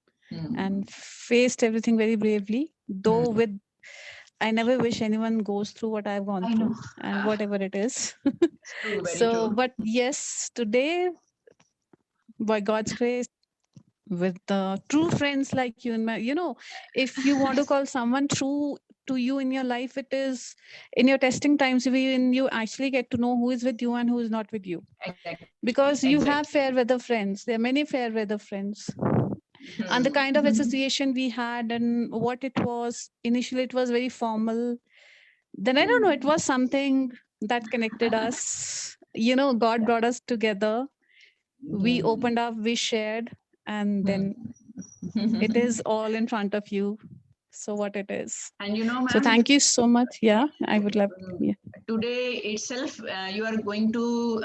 and faced everything very bravely. Though I never wish anyone goes through what I've gone through and whatever it is. True, very So, true. but yes, today, by God's grace, with true friends like you and my, if you want to call someone true to you in your life, it is in your testing times when you actually get to know who is with you and who is not with you. Exactly. Because you have fair weather friends. There are many fair weather friends. And the kind of association we had and what it was, initially it was very formal. Then I don't know, it was something that connected us. God brought us together. We opened up, we shared, and then it is all in front of you. So what it is. And So ma'am, thank you so much. Yeah, I would love. Yeah. Today itself, you are going to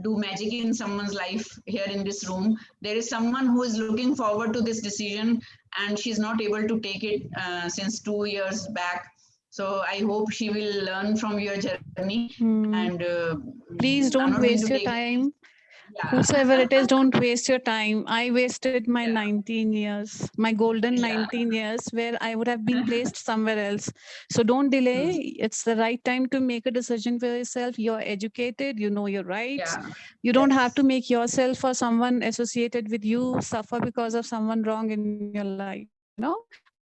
do magic in someone's life here in this room. There is someone who is looking forward to this decision, and she's not able to take it since 2 years back. So I hope she will learn from your journey, and Please I'm don't not going waste to your take. time. Yeah. Whosoever it is, don't waste your time. I wasted my Yeah. 19 years, my golden Yeah. 19 years, where I would have been placed somewhere else. So don't delay. It's the right time to make a decision for yourself. You're educated, you know your rights. Yeah. You don't have Yes. to make yourself or someone associated with you suffer because of someone wrong in your life. You know,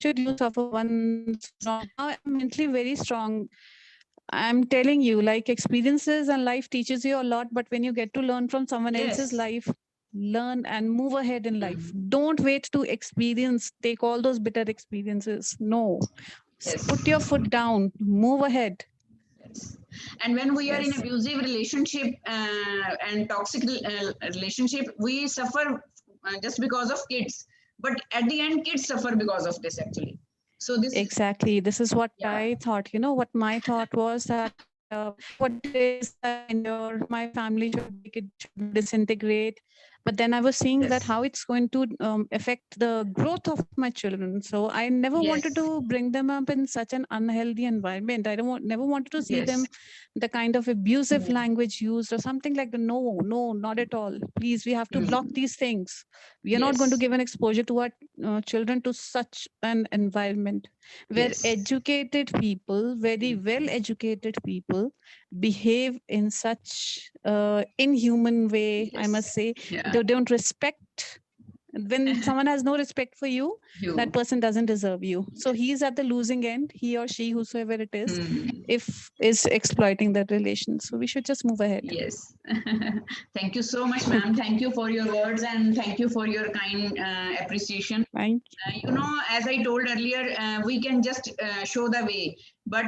should you suffer one wrong? Now I'm mentally very strong. I'm telling you, like experiences and life teaches you a lot, but when you get to learn from someone else's Yes. life, learn and move ahead in life. Mhm. Don't wait to experience, take all those bitter experiences. No, Yes. put your foot down, move ahead. Yes. And when we are in Yes, abusive relationship and toxic relationship, we suffer just because of kids. But at the end, kids suffer because of this actually. So this, exactly. This is what yeah, I thought. You know, what my thought was that what it is in my family should make it should disintegrate. But then I was seeing that yes, how it's going to affect the growth of my children. So I never wanted yes, to bring them up in such an unhealthy environment. I never wanted to see yes, them the kind of abusive mm, language used or something like that. No, no, not at all. Please, we have to block mm, these things. We are not going to yes, give an exposure to our children to such an environment where yes, educated people, very well educated people, behave in such inhuman way, I must yes, say. yeah, They don't respect. When someone has no respect for you, that you, person doesn't deserve you. So yes, he's at the losing end, he or she, whosoever it is, mm. if is exploiting that relation. So we should just move ahead. Yes. Thank you so much, ma'am. Thank you for your words and thank you for your kind appreciation. Thank You know, as I told earlier, we can just show the way, but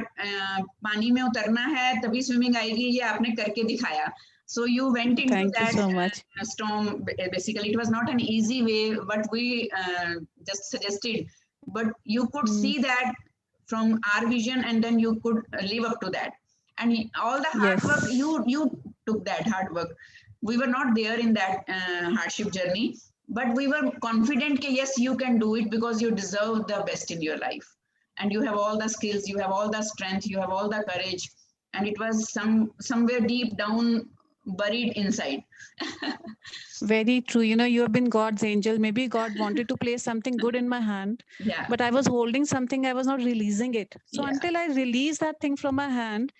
पानी में उतरना है तभी swimming आएगी, ये आपने करके दिखाया. So you went into Thank you that so much. storm. Basically, it was not an easy way, but we just suggested. But you could see that from our vision, and then you could live up to that. And all the hard work, Yes. you took that hard work. We were not there in that hardship journey, but we were confident that yes, you can do it because you deserve the best in your life, and you have all the skills, you have all the strength, you have all the courage, and it was somewhere deep down buried inside. Very true. You know, you have been God's angel. Maybe God wanted to place something good in my hand, Yeah, but I was holding something, I was not releasing it. So yeah, until I release that thing from my hand,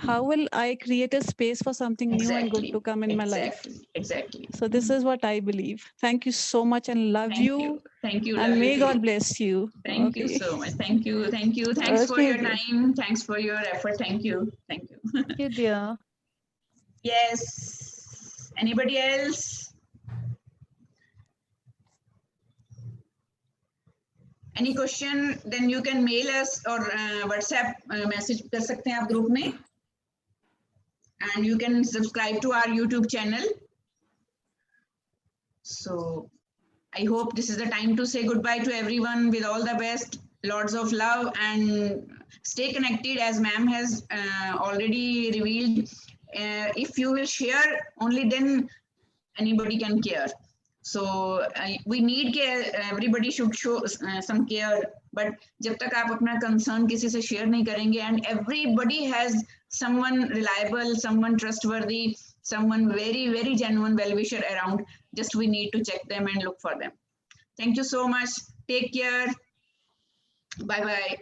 how will I create a space for something new and good exactly, to come in my life? exactly, exactly. So this is what I believe. Thank you so much and love you. Thank you, And love you may God too. bless you. Thank you Okay. so much. Thank you, thank you. Thanks for Okay, your dear. time. Thanks for your effort. Thank you, thank you. Thank you, dear. Yes. Anybody else? Any question? Then you can mail us or WhatsApp message कर सकते हैं आप group में. And you can subscribe to our YouTube channel. So I hope this is the time to say goodbye to everyone with all the best, lots of love, and stay connected as ma'am has already revealed. If you will share, only then anybody can care. So we need care. Everybody should show some care. But जब तक आप अपना concern किसी से share नहीं करेंगे, and everybody has someone reliable, someone trustworthy, someone very, very genuine well-wisher around, just we need to check them and look for them. Thank you so much. Take care. Bye-bye.